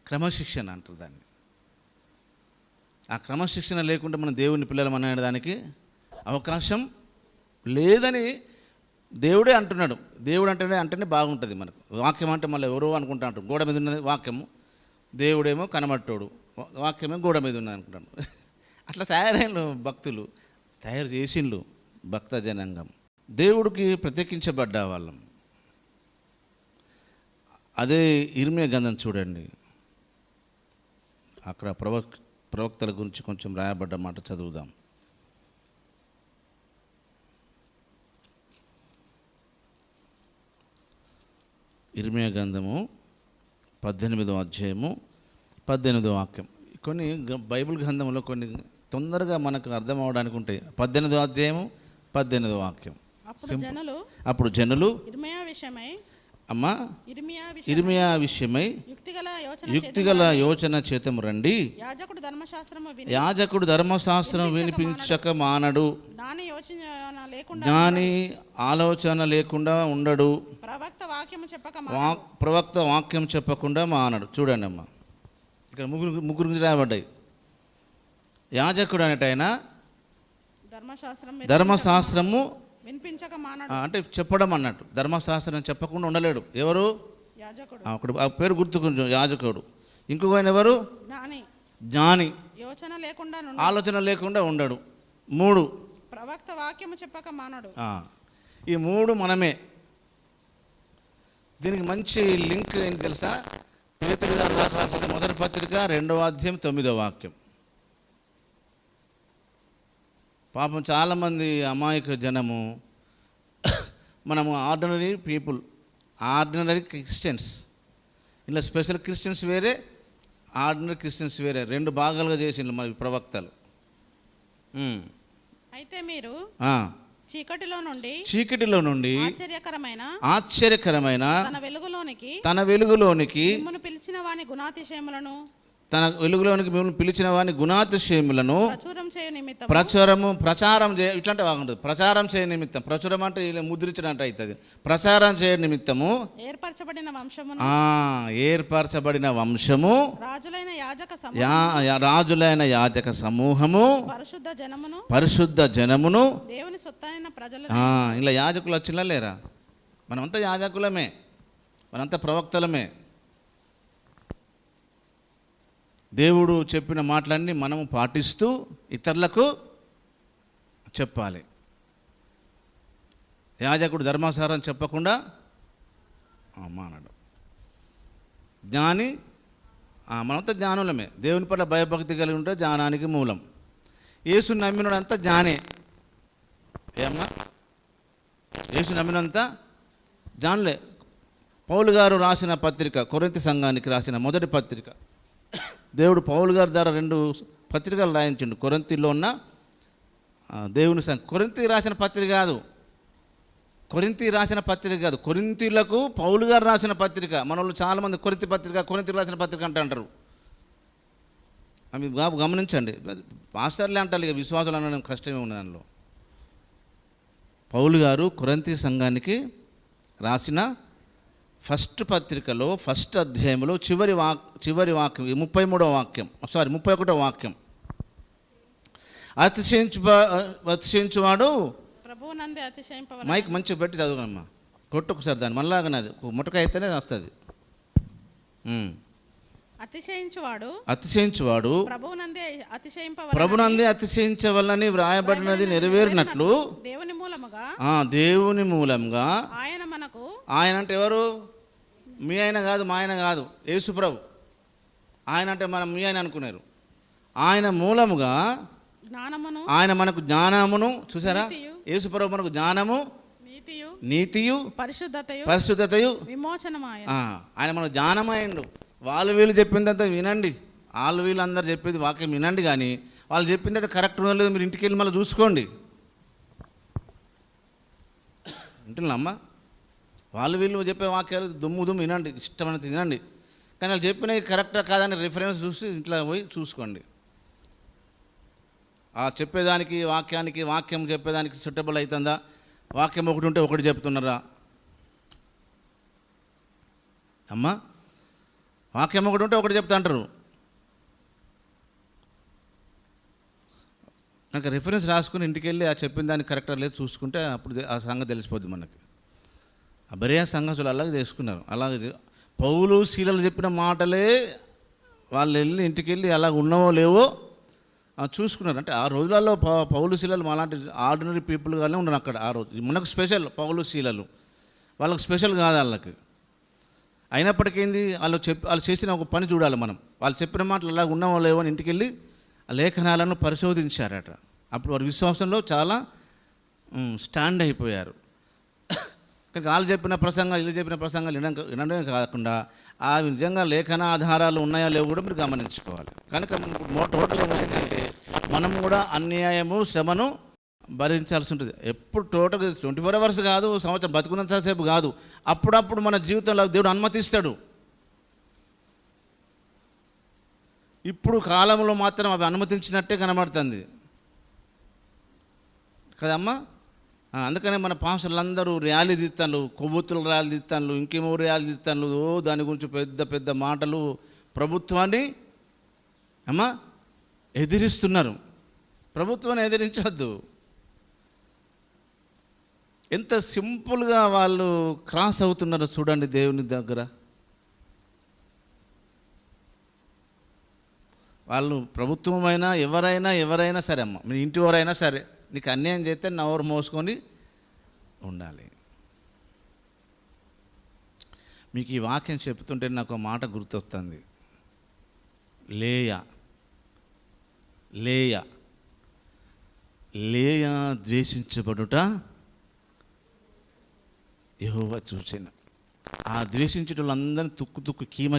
క్రమశిక్షణ అంటారు దాన్ని. ఆ క్రమశిక్షణ లేకుండా మనం దేవుని పిల్లలం అనేదానికి అవకాశం లేదని దేవుడే అంటున్నాడు. దేవుడు అంటేనే బాగుంటుంది మనకు. వాక్యం అంటే మళ్ళీ ఎవరో అనుకుంటా అంటారు. గోడ మీద ఉన్నది వాక్యము, దేవుడేమో కనబట్టోడు, వాక్యమే గోడ మీద ఉన్నది అనుకుంటాను. అట్లా తయారైన భక్తులు, తయారు చేసిండ్రు భక్త జనాంగం. దేవుడికి ప్రత్యేకించబడ్డ వాళ్ళం. అదే ఇర్మియా గ్రంథం చూడండి, అక్కడ ప్రవక్తల గురించి కొంచెం రాయబడ్డ మాట చదువుదాం. ఇర్మియా గ్రంథము 18వ అధ్యాయము 18వ వాక్యం. కొన్ని బైబిల్ గ్రంథంలో కొన్ని తొందరగా మనకు అర్థం అవడానికి ఉంటాయి. 18వ అధ్యాయము 18వ వాక్యం. అప్పుడు జనులు అమ్మా ఇర్మియా విషయమై యుక్తిగల యోచన చేతము రండి, యాజకుడు ధర్మశాస్త్రం వినిపించక మానడు, జ్ఞాని ఆలోచన లేకుండా ఉండడు, ప్రవక్త వాక్యం చెప్పకుండా మానడు. చూడండి అమ్మా, ఇక్కడ ముగ్గురు గురించి రాయబడ్డాయి. యాజకుడు అనేటైనా ధర్మశాస్త్రము అంటే చెప్పడం అన్నట్టు. ధర్మశాస్త్రం చెప్పకుండా ఉండలేడు. ఎవరు? అక్కడ ఆ పేరు గుర్తుకుంటాం, యాజకుడు. ఇంకొక ఆయన ఎవరు? జ్ఞాని, యోచన లేకుండా ఆలోచన లేకుండా ఉండడు. 3 ప్రవక్త వాక్యము చెప్పక మానడు. ఈ 3 మనమే. దీనికి మంచి లింక్ ఏంటి తెలుసా? పేతురు గారు రాసిన మొదటి పత్రిక 2వ అధ్యాయం 9వ వాక్యం. పాపం చాలామంది అమాయక జనము, మనము ఆర్డినరీ పీపుల్, ఆర్డినరీ క్రిస్టియన్స్, ఇలా స్పెషల్ క్రిస్టియన్స్ వేరే, ఆర్డినరీ క్రిస్టియన్స్ వేరే, 2 భాగాలుగా చేసిండ్రు మరి ప్రవక్తలు. అయితే మీరు చీకటిలో నుండి ఆశ్చర్యకరమైన తన వెలుగులోనికి మిమ్మల్ని పిలిచిన వాని గుణాతిశయములను ప్రచారం చేయ ఇట్లాంటి బాగుంటుంది. ప్రచారం చేయ నిమిత్తం, ప్రచురం అంటే ఇలా ముద్రించడం అంటే అవుతుంది. ప్రచారం చేయ నిమిత్తము ఏర్పరచబడిన వంశము, రాజులైన యాజక సమూహము, పరిశుద్ధ జనమును, దేవుని సొత్తైన ప్రజలు. ఇలా యాజకులు వచ్చినా లేరా? మనమంతా యాజకులమే, మనంతా ప్రవక్తలమే. దేవుడు చెప్పిన మాటలన్నీ మనము పాటిస్తూ ఇతరులకు చెప్పాలి. యాజకుడు ధర్మాసారం చెప్పకుండా మానడు. జ్ఞాని, మనంతా జ్ఞానులమే. దేవుని పట్ల భయభక్తి కలిగి ఉంటే జ్ఞానానికి మూలం. యేసు నమ్మినంతా జ్ఞానే. ఏమ్మా? యేసు నమ్మినంతా జ్ఞానులే. పౌలు గారు రాసిన పత్రిక, కొరింథీ సంఘానికి రాసిన మొదటి పత్రిక, దేవుడు పౌలు గారి ద్వారా 2 పత్రికలు రాయించిండు. కొరింథీలో ఉన్న దేవుని సంఘం. కొరింథీ రాసిన పత్రిక కాదు, కొరింథీలకు పౌలు గారు రాసిన పత్రిక. మన వాళ్ళు చాలామంది కొరింథీ రాసిన పత్రిక అంటారు. అవి గమనించండి. పాస్టర్లే అంటారు, ఇక విశ్వాసాలు అనడం కష్టమే ఉంది దానిలో. పౌలు గారు కొరింథీ సంఘానికి రాసిన ఫస్ట్ పత్రికలో, ఫస్ట్ అధ్యాయంలో చివరి వాక్యం, 31వ వాక్యం, అతిశయించువాడు మైక్ మంచిగా పెట్టి చదువుకమ్మా, కొట్టు ఒకసారి దాన్ని మనలాగానే, ముటక అయితేనే వస్తుంది. అతిశయించువాడు ప్రభునందే అతిశయించవలనని వ్రాయబడినది నెరవేరినట్లు దేవుని మూలంగా ఆయన అంటే ఎవరు? మీ ఆయన కాదు, మా ఆయన కాదు, యేసు ప్రభు. ఆయన అంటే మనం మీ ఆయన అనుకున్నారు. ఆయన మూలముగా ఆయన మనకు జ్ఞానమును, చూసారా? యేసు ప్రభు మనకు జ్ఞానము, నీతియు, పరిశుద్ధతయు, ఆయన మనకు జ్ఞానమైండు. వీళ్ళు చెప్పిందంతా వినండి, వీళ్ళు అందరు చెప్పేది వాక్యం వినండి. కానీ వాళ్ళు చెప్పింది కరెక్ట్ ఉందో లేదో మీరు ఇంటికి వెళ్ళి మళ్ళీ చూసుకోండి. వింటున్నామ్మా? వీళ్ళు చెప్పే వాక్యాలు దుమ్ము వినండి, ఇష్టమైనది వినండి. కానీ వాళ్ళు చెప్పినవి కరెక్టా కాదని రిఫరెన్స్ చూసి ఇంట్లో పోయి చూసుకోండి. చెప్పేదానికి వాక్యం చెప్పేదానికి సూటబుల్ అవుతుందా? వాక్యం ఒకటి ఉంటే ఒకటి చెప్తున్నారా అమ్మా? వాక్యం ఒకటి ఉంటే ఒకటి చెప్తా అంటారు. నాకు రిఫరెన్స్ రాసుకుని ఇంటికి వెళ్ళి చెప్పిన దానికి కరెక్టా లేదు చూసుకుంటే అప్పుడు ఆ సంగతి తెలిసిపోద్ది మనకి. బరియా సంఘసులు అలాగే చేసుకున్నారు. అలాగే పౌలు శీలలు చెప్పిన మాటలే వాళ్ళు వెళ్ళి ఇంటికి వెళ్ళి అలాగ ఉన్నావో లేవో చూసుకున్నారు. అంటే ఆ రోజులలో పౌలు శీలలు అలాంటి ఆర్డినరీ పీపుల్గానే ఉన్నారు అక్కడ. ఆ రోజు మనకు స్పెషల్ పౌలు శీలలు, వాళ్ళకి స్పెషల్ కాదు వాళ్ళకి. అయినప్పటికీ వాళ్ళు చేసిన ఒక పని చూడాలి మనం. వాళ్ళు చెప్పిన మాటలు అలాగ ఉన్నావో లేవో అని ఇంటికి వెళ్ళి ఆ లేఖనాలను పరిశోధించారట. అప్పుడు వారి విశ్వాసంలో చాలా స్టాండ్ అయిపోయారు. కానీ వాళ్ళు చెప్పిన ప్రసంగాలు, వీళ్ళు చెప్పిన ప్రసంగాలు వినడమే కాకుండా ఆ నిజంగా లేఖన ఆధారాలు ఉన్నాయో లేవో కూడా మీరు గమనించుకోవాలి. కనుక టోటల్ ఏమైందంటే మనం కూడా అన్యాయము, శ్రమను భరించాల్సి ఉంటుంది. ఎప్పుడు టోటల్ 24 hours కాదు, సంవత్సరం బతుకున్నంతసేపు కాదు, అప్పుడప్పుడు మన జీవితంలో దేవుడు అనుమతిస్తాడు. ఇప్పుడు కాలంలో మాత్రం అవి అనుమతించినట్టే కనబడుతుంది కదమ్మా. అందుకనే మన పాస్టర్లందరూ ర్యాలీ తీస్తాను, కొవ్వొత్తులు ర్యాలీ తీస్తాను, ఇంకేమో ర్యాలీ తీస్తాను, దాని గురించి పెద్ద పెద్ద మాటలు, ప్రభుత్వాన్ని ఎదిరిస్తున్నారు. ప్రభుత్వాన్ని ఎదిరించవద్దు. ఎంత సింపుల్గా వాళ్ళు క్రాస్ అవుతున్నారో చూడండి దేవుని దగ్గర. వాళ్ళు ప్రభుత్వమైనా ఎవరైనా సరే అమ్మ, మీ ఇంటి ఎవరైనా సరే, నీకు అన్యాయం చేస్తే నవ్వు మోసుకొని ఉండాలి. మీకు ఈ వాక్యం చెప్తుంటే నాకు ఒక మాట గుర్తొస్తుంది. లేయా ద్వేషించబడుట యెహోవా చూసిన. ఆ ద్వేషించేటోళ్ళందరినీ తుక్కు కీమ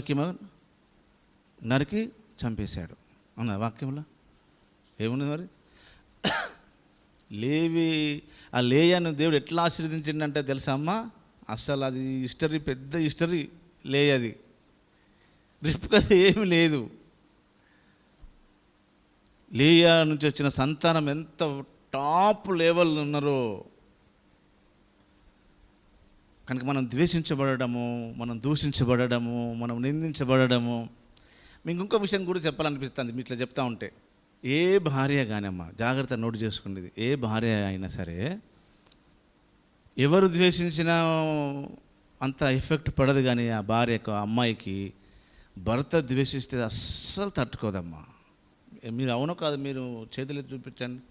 నరికి చంపేశాడు అన్న వాక్యంలో ఏముంది మరి? ఆ లేయాను దేవుడు ఎట్లా ఆశీర్వదించిండంటే తెలుసా అమ్మ, అసలు అది హిస్టరీ, పెద్ద హిస్టరీ లేయది. రిప్కా ఏమి లేదు. లేయా నుంచి వచ్చిన సంతానం ఎంత టాప్ లెవెల్ ఉన్నారో. కనుక మనం ద్వేషించబడము, మనం దూషించబడము, మనం నిందించబడము. మీకు ఇంకో విషయం కూడా చెప్పాలనిపిస్తుంది మీ ఇట్లా చెప్తా ఉంటే. ఏ భార్య కానమ్మా, జాగ్రత్త నోటు చేసుకునేది, ఏ భార్య అయినా సరే ఎవరు ద్వేషించినా అంత ఎఫెక్ట్ పడదు. కానీ ఆ భార్యకు, ఆ అమ్మాయికి భర్త ద్వేషిస్తే అస్సలు తట్టుకోదమ్మా. మీరు అవునో కాదు, మీరు చేతులు చూపించండి.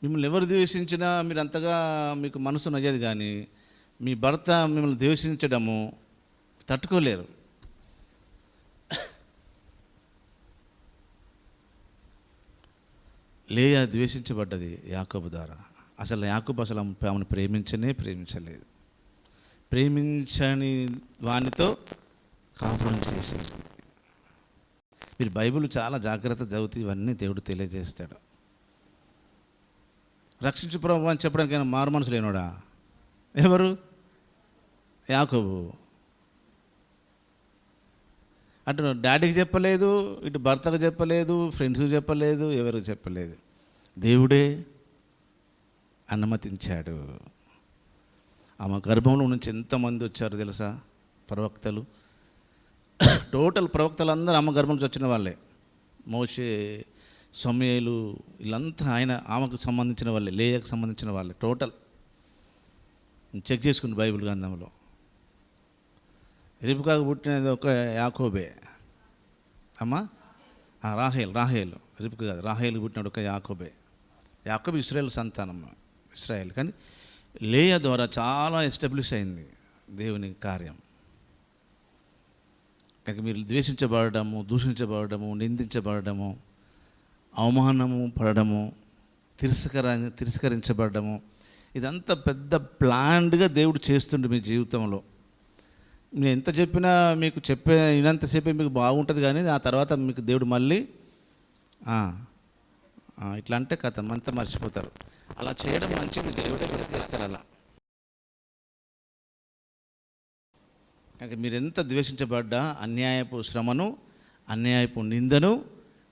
మిమ్మల్ని ఎవరు ద్వేషించినా మీరు అంతగా మీకు మనసు నయ్యేది. కానీ మీ భర్త మిమ్మల్ని ద్వేషించడము తట్టుకోలేరు. లేయా ద్వేషించబడ్డది యాకోబు ద్వారా. అసలు యాకోబు అసలు ఆమెను ప్రేమించలేదు. ప్రేమించని వానితో కాపురం చేసేసింది. మీరు బైబిల్ చాలా జాగ్రత్త చదివితే ఇవన్నీ దేవుడు తెలియజేస్తాడు. రక్షించు ప్రభు అని చెప్పడానికి మారు మనసు లేనోడా? ఎవరు? యాకోబు. అటు డాడీకి చెప్పలేదు, ఇటు భర్తకు చెప్పలేదు, ఫ్రెండ్స్కి చెప్పలేదు, ఎవరికి చెప్పలేదు. దేవుడే అనుమతించాడు. ఆమె గర్భంలో నుంచి ఎంతమంది వచ్చారు తెలుసా? ప్రవక్తలు. టోటల్ ప్రవక్తలు అందరూ ఆమె గర్భం నుంచి వచ్చిన వాళ్ళే. మోషే, సమూయేలు, వీళ్ళంతా ఆమెకు సంబంధించిన వాళ్ళే, లేయాకు సంబంధించిన వాళ్ళే. టోటల్ చెక్ చేసుకుంది బైబిల్ గ్రంథంలో. రిబ్కాకు పుట్టినది ఒక యాకోబే అమ్మా. రాహేలు. రిబ్కా కాదు, రాహేలు పుట్టినాడు ఒక యాకోబే. యాకోబు ఇశ్రాయేల్ సంతానం, ఇశ్రాయేల్. కానీ లేయా ద్వారా చాలా ఎస్టాబ్లిష్ అయింది దేవుని కార్యం. కనుక మీరు ద్వేషించబడము, దూషించబడము, నిందించబడము, అవమానము పడడము, తిరస్కరించబడము, ఇదంతా పెద్ద ప్లాన్డ్గా దేవుడు చేస్తుండే మీ జీవితంలో. నేను ఎంత చెప్పినా మీకు వినంతసేపే మీకు బాగుంటుంది. కానీ ఆ తర్వాత మీకు దేవుడు మళ్ళీ ఇట్లా అంటే కథ అంతా మర్చిపోతారు. అలా చేయడం మంచిది, దేవుడే చేస్తారు అలా. కనుక మీరు ఎంత ద్వేషించబడ్డా అన్యాయపు శ్రమను, అన్యాయపు నిందను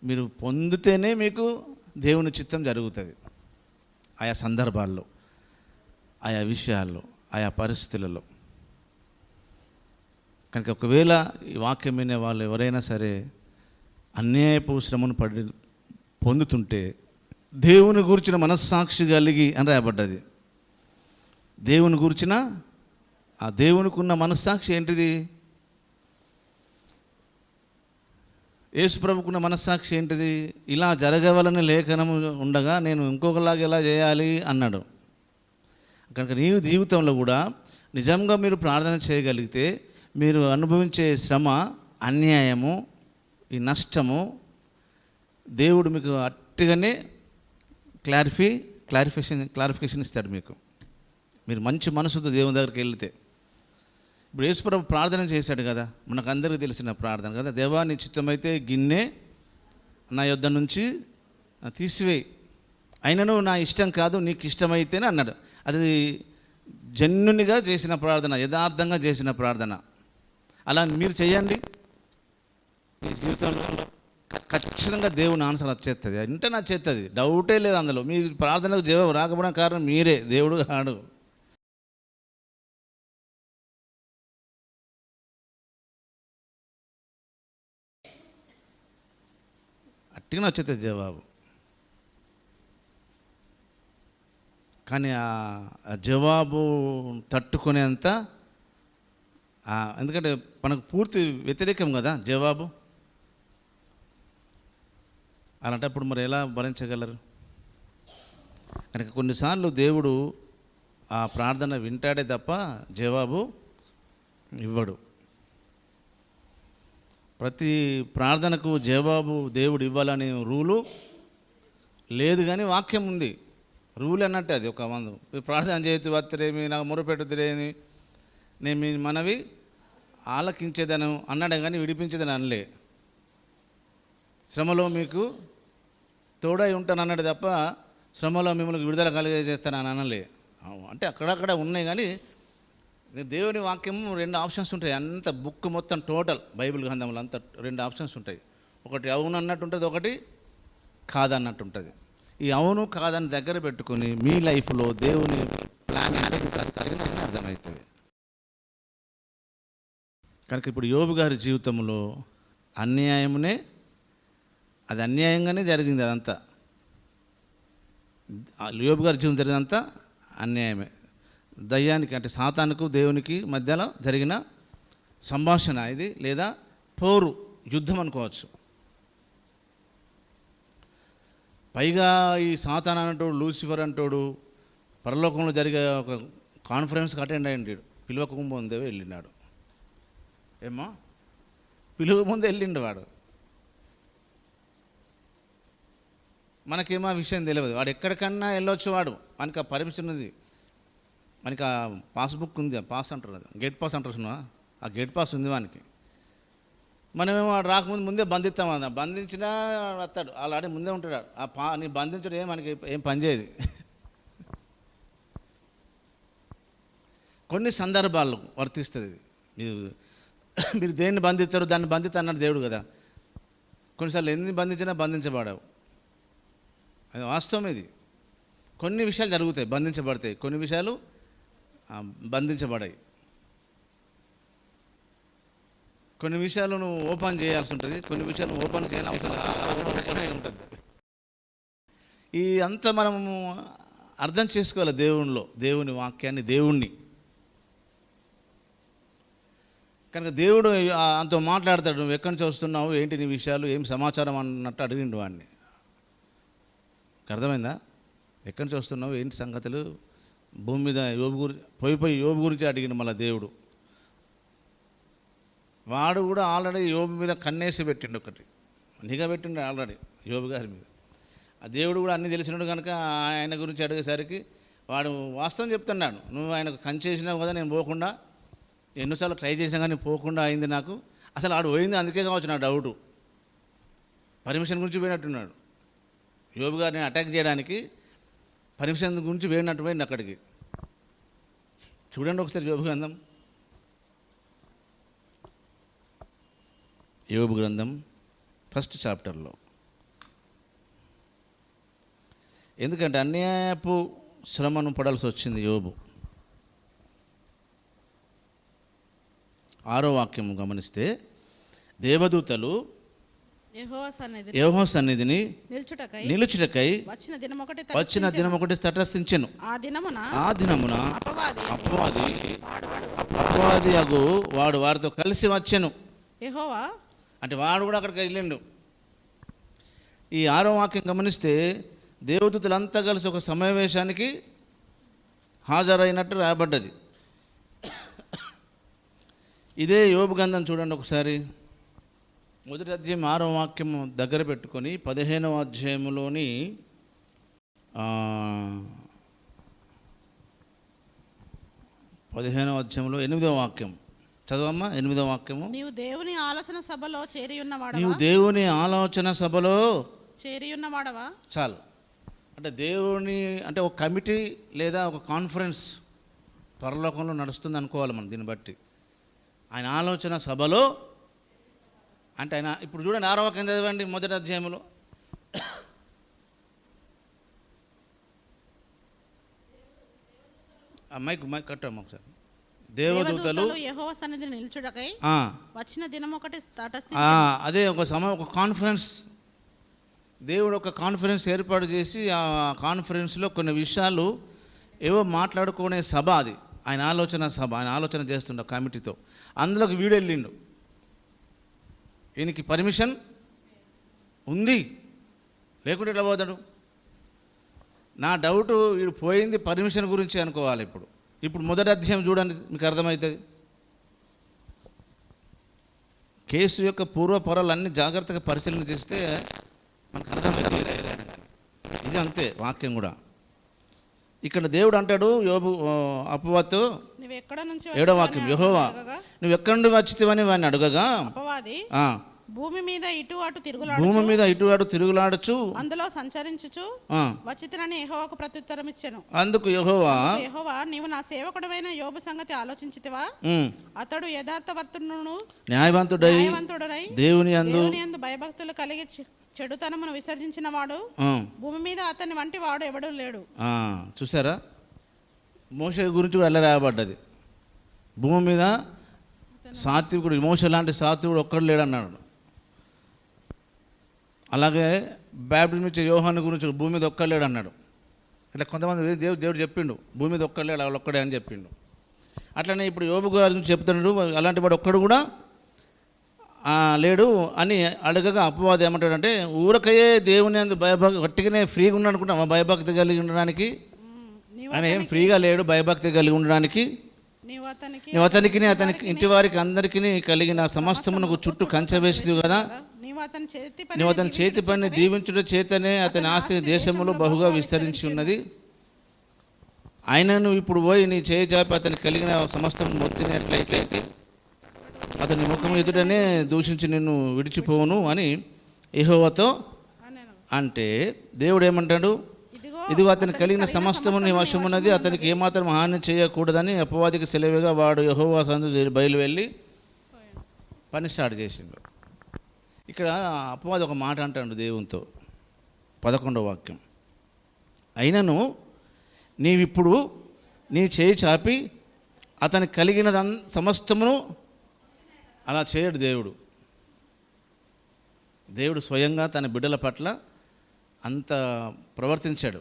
మీరు పొందితేనే మీకు దేవుని చిత్తం జరుగుతుంది. ఆయా సందర్భాల్లో, ఆయా విషయాల్లో, ఆయా పరిస్థితులలో. కనుక ఒకవేళ ఈ వాక్యం వినే వాళ్ళు ఎవరైనా సరే అన్యాయపు శ్రమను పొందుతుంటే దేవుని గురించిన మనస్సాక్షి కలిగి అని రాయబడ్డది. దేవుని గురించిన ఆ దేవునికి ఉన్న మనస్సాక్షి ఏంటిది? యేసు ప్రభుకున్న మనస్సాక్షి ఏంటిది? ఇలా జరగవలని లేఖనము ఉండగా నేను ఇంకొకలాగా ఎలా చేయాలి అన్నాడు. కనుక నీ జీవితంలో కూడా నిజంగా మీరు ప్రార్థన చేయగలిగితే మీరు అనుభవించే శ్రమ, అన్యాయము, ఈ నష్టము దేవుడు మీకు అట్టిగానే క్లారిఫికేషన్ ఇస్తాడు మీకు. మీరు మంచి మనసుతో దేవుని దగ్గరికి వెళ్తే. ఇప్పుడు యేసుప్రభు ప్రార్థన చేశాడు కదా, మనకు అందరికీ తెలిసిన ప్రార్థన కదా, దేవా నీ చిత్తమైతే గిన్నె నా యొద్ద నుంచి తీసివేయి, అయినను నా ఇష్టం కాదు నీకు ఇష్టమైతేనే అన్నాడు. అది జెన్యున్గా చేసిన ప్రార్థన, యథార్థంగా చేసిన ప్రార్థన. అలా మీరు చేయండి, మీ జీవితంలో ఖచ్చితంగా దేవుని ఆన్సర్ వచ్చేస్తుంది. అంటే నాకు చేస్తుంది, డౌటే లేదు అందులో. మీ ప్రార్థనకు జవాబు రాకపోవడం కారణం మీరే, దేవుడు కాడు. అట్టిగా వచ్చేస్తుంది జవాబు. కానీ ఆ జవాబు తట్టుకునేంత ఎందుకంటే మనకు పూర్తి వ్యతిరేకం కదా జవాబు. అలాంటప్పుడు మరి ఎలా భరించగలరు? కనుక కొన్నిసార్లు దేవుడు ఆ ప్రార్థన వింటాడే తప్ప జవాబు ఇవ్వడు. ప్రతి ప్రార్థనకు జవాబు దేవుడు ఇవ్వాలని రూలు లేదు, కానీ వాక్యం ఉంది. రూల్ అన్నట్టు అది ఒక మందు ప్రార్థన చేయొచ్చు వత్తరేమి నాకు మొరపెట్టుతురేమి నేను మీ మనవి ఆలకించేదను అన్నాడే కానీ విడిపించేదని అనలే. శ్రమలో మీకు తోడై ఉంటాను అన్నాడు తప్ప శ్రమలో మిమ్మల్ని విడుదల కలిగజేస్తానని అనలే. అంటే అక్కడక్కడ ఉన్నాయి, కానీ దేవుని వాక్యం 2 ఆప్షన్స్ ఉంటాయి. అంత బుక్ మొత్తం టోటల్ బైబిల్ గ్రంథంలో అంత 2 ఆప్షన్స్ ఉంటాయి. ఒకటి అవును అన్నట్టు ఉంటుంది, ఒకటి కాదన్నట్టు ఉంటుంది. ఈ అవును కాదని దగ్గర పెట్టుకొని మీ లైఫ్లో దేవుని ప్లాన్ అర్థమవుతుంది. కనుక ఇప్పుడు యోబు గారి జీవితంలో అన్యాయమునే, అది అన్యాయంగానే జరిగింది. అదంతా యోబు గారి జీవితం జరిగినంతా అన్యాయమే. దయ్యానికి అంటే సాతానుకు దేవునికి మధ్యలో జరిగిన సంభాషణ ఇది, లేదా పోరు, యుద్ధం అనుకోవచ్చు. పైగా ఈ సాతాన్ అంటోడు, లూసిఫర్ అంటోడు పరలోకంలో జరిగే ఒక కాన్ఫరెన్స్కి అటెండ్ అయ్యిండు. పిలువక ముందే వెళ్ళినాడు. ఏమో పిలువ ముందే వెళ్ళిండు వాడు. మనకేమో ఆ విషయం తెలియదు. వాడు ఎక్కడికన్నా వెళ్ళొచ్చు, వాడు మనకి ఆ పర్మిషన్ ఉంది, మనకి ఆ పాస్బుక్ ఉంది, పాస్ అంటారు, గేట్ పాస్ అంటారు, ఆ గేట్ పాస్ ఉంది వానికి. మనమేమో వాడు రాకముందు ముందే బంధిస్తాం. బంధించినా వస్తాడు, ఆల్రెడీ ముందే ఉంటాడు. నీ బంధించడం మనకి ఏం పనిచేయదు. కొన్ని సందర్భాలు వర్తిస్తుంది ఇది. మీరు దేన్ని బంధించారు, దాన్ని బంధిత అన్నాడు దేవుడు కదా. కొన్నిసార్లు ఎన్ని బంధించినా బంధించబడవు, అది వాస్తవం. ఇది కొన్ని విషయాలు జరుగుతాయి, బంధించబడతాయి, కొన్ని విషయాలు బంధించబడాయి. కొన్ని విషయాలు నువ్వు ఓపెన్ చేయాల్సి ఉంటుంది, కొన్ని విషయాలు ఓపెన్ చేయాల్సి ఉంటుంది. ఈ అంతా మనము అర్థం చేసుకోవాలి దేవునిలో, దేవుని వాక్యాన్ని, దేవుణ్ణి. కనుక దేవుడు అంత మాట్లాడతాడు. నువ్వు ఎక్కడి నుంచి వస్తున్నావు, ఏంటి నీ విషయాలు, ఏం సమాచారం అన్నట్టు అడిగిండు వాడిని. అర్థమైందా? ఎక్కడి నుంచి వస్తున్నావు, ఏంటి సంగతులు, భూమి మీద యోబు గురించి అడిగిండు మళ్ళీ దేవుడు. వాడు కూడా ఆల్రెడీ యోబు మీద కన్నేసి పెట్టిండు, ఒకటి నిఘా పెట్టిండు ఆల్రెడీ యోబు గారి మీద. ఆ దేవుడు కూడా అన్నీ తెలిసినాడు కనుక ఆయన గురించి అడిగేసరికి వాడు వాస్తవం చెప్తున్నాడు. నువ్వు ఆయనకు కంచేసినావు కదా, నేను పోకుండా ఎన్నోసార్లు ట్రై చేసినా కానీ పోకుండా అయింది నాకు. అసలు ఆడు పోయింది అందుకే కావచ్చు నా డౌటు. పర్మిషన్ గురించి పోయినట్టున్నాడు. యోబు గారిని అటాక్ చేయడానికి పర్మిషన్ గురించి పోయినట్టు పోయింది అక్కడికి. చూడండి ఒకసారి యోబు గ్రంథం, యోబు గ్రంథం 1st చాప్టర్లో. ఎందుకంటే అన్యాయపు శ్రమను పడాల్సి వచ్చింది యోబు. 6వ వాక్యం గమనిస్తే, దేవదూతలు యెహోవా సన్నిధిని నిలుచుటకై వచ్చిన దినం ఒకటి తటస్థించెను. ఆ దినమున అపవాది అగు వాడు వారితో కలిసి వచ్చెను. యెహోవా అంటే వాడు కూడా అక్కడికి వెళ్ళిండు. ఈ 6వ వాక్యం గమనిస్తే దేవదూతలంతా కలిసి ఒక సమావేశానికి హాజరైనట్టు రాయబడ్డది. ఇదే యోబు గ్రంథం చూడండి ఒకసారి. 1వ అధ్యాయం 6వ వాక్యం దగ్గర పెట్టుకొని 15వ అధ్యాయంలోని 15వ అధ్యాయంలో 8వ వాక్యం చదవమ్మా. 8వ వాక్యము, నీవు దేవుని ఆలోచన సభలో చేరి ఉన్నవాడవా. చాలు. అంటే దేవుని అంటే ఒక కమిటీ లేదా ఒక కాన్ఫరెన్స్ పరలోకంలో నడుస్తుంది అనుకోవాలి మనం దీన్ని బట్టి. ఆయన ఆలోచన సభలో అంటే ఆయన ఇప్పుడు చూడండి 6వ వాక్యం చదవండి 1వ అధ్యాయంలో. మైక్ కట్టమ్మ ఒకసారి. దేవదూతలు యెహోవా సన్నిధిని నిలుచుటకై వచ్చిన దినం ఒకటి అదే ఒక కాన్ఫరెన్స్. దేవుడు ఒక కాన్ఫరెన్స్ ఏర్పాటు చేసి ఆ కాన్ఫరెన్స్లో కొన్ని విషయాలు ఏవో మాట్లాడుకునే సభ అది. ఆయన ఆలోచన సభ, ఆయన ఆలోచన చేస్తుండ కమిటీతో. అందులోకి వీడు వెళ్ళిండు. ఈయనకి పర్మిషన్ ఉంది, లేకుంటే ఎట్లా పోతాడు? నా డౌటు వీడు పోయింది పర్మిషన్ గురించి అనుకోవాలి. ఇప్పుడు మొదటి అధ్యాయం చూడండి, మీకు అర్థమవుతుంది. కేసు యొక్క పూర్వపరాలన్నీ జాగ్రత్తగా పరిశీలన చేస్తే మనకు అర్థమవుతుంది. ఇది అంతే వాక్యం కూడా. ఇక్కడ దేవుడు అంటాడు యోబు అపవాదితో, నువ్వు ఎక్కడ నుంచి 7వ వాక్యం, యెహోవా నువ్వు ఎక్కడి నుండి వచ్చితివని వాడిని అడగగా, అపవాది భూమి మీద ఇటు అటు తిరుగులాడచ్చు, అందులో సంచరించుచు వచ్చితినని యెహోవాకు ప్రత్యుత్తరం ఇచ్చెను. అందుకు యెహోవా, నీవు నా సేవకుడైన యోబు సంగతి ఆలోచించితివా? అతడు యథార్థవర్తుడును న్యాయవంతుడై దేవుని యందు భయభక్తులు కలిగి చెడుతనమును విసర్జించిన వాడు, భూమి మీద అతని వంటి వాడు ఎవడు లేడు. చూసారా, మోషే గురించి కూడా అలా రాయబడ్డది. భూమి మీద సాత్వికుడు, మోషే లాంటి సాత్వికుడు ఒక్కడు లేడు అన్నాడు. అలాగే బాప్టిజం ఇచ్చే యోహాను గురించి భూమి మీద ఒక్కడు లేడు అన్నాడు. ఇట్లా కొంతమంది దేవుడు చెప్పిండు భూమి మీద ఒక్కడు లేడు, వాళ్ళు ఒక్కడే అని చెప్పిండు. అట్లనే ఇప్పుడు యోబు గురించి చెప్తున్నాడు, అలాంటి వాడు ఒక్కడు కూడా లేడు అని అడగగా అపవాది ఏమంటాడంటే, ఊరకయే దేవుని అందు గట్టిగానే ఫ్రీగా ఉన్నాడు అనుకుంటా, భయభక్తి కలిగి ఉండడానికి. ఆయన ఏం ఫ్రీగా లేడు, భయభక్తి కలిగి ఉండడానికి. నీవు అతనికి అతనికి ఇంటి వారికి అందరికీ కలిగిన సమస్తమునకు చుట్టూ కంచె వేసిదివి కదా. నీవు అతని చేతి పని దీవించుట చేతనే అతని ఆస్తి దేశంలో బహుగా విస్తరించి ఉన్నది. ఆయనను ఇప్పుడు పోయి నీ చేయి చాపి అతనికి కలిగిన సమస్తం మొత్తినట్లయితే అతని ముఖం ఎదుటనే దూషించి నిన్ను విడిచిపోవును అని యెహోవాతో అంటే, దేవుడు ఏమంటాడు? ఇదిగో అతనికి కలిగిన సమస్తము నీ వశమున్నది, అతనికి ఏమాత్రం హాని చేయకూడదని అపవాదికి సెలవుగా వాడు యెహోవా సందు బయలు వెళ్ళి పని స్టార్ట్ చేసిండు. ఇక్కడ అపవాది ఒక మాట అంటాడు దేవునితో, 11వ వాక్యం, అయినను నీవిప్పుడు నీ చేయి చాపి అతనికి కలిగిన సమస్తమును. అలా చేయడు దేవుడు. దేవుడు స్వయంగా తన బిడ్డల పట్ల అంత ప్రవర్తించాడు.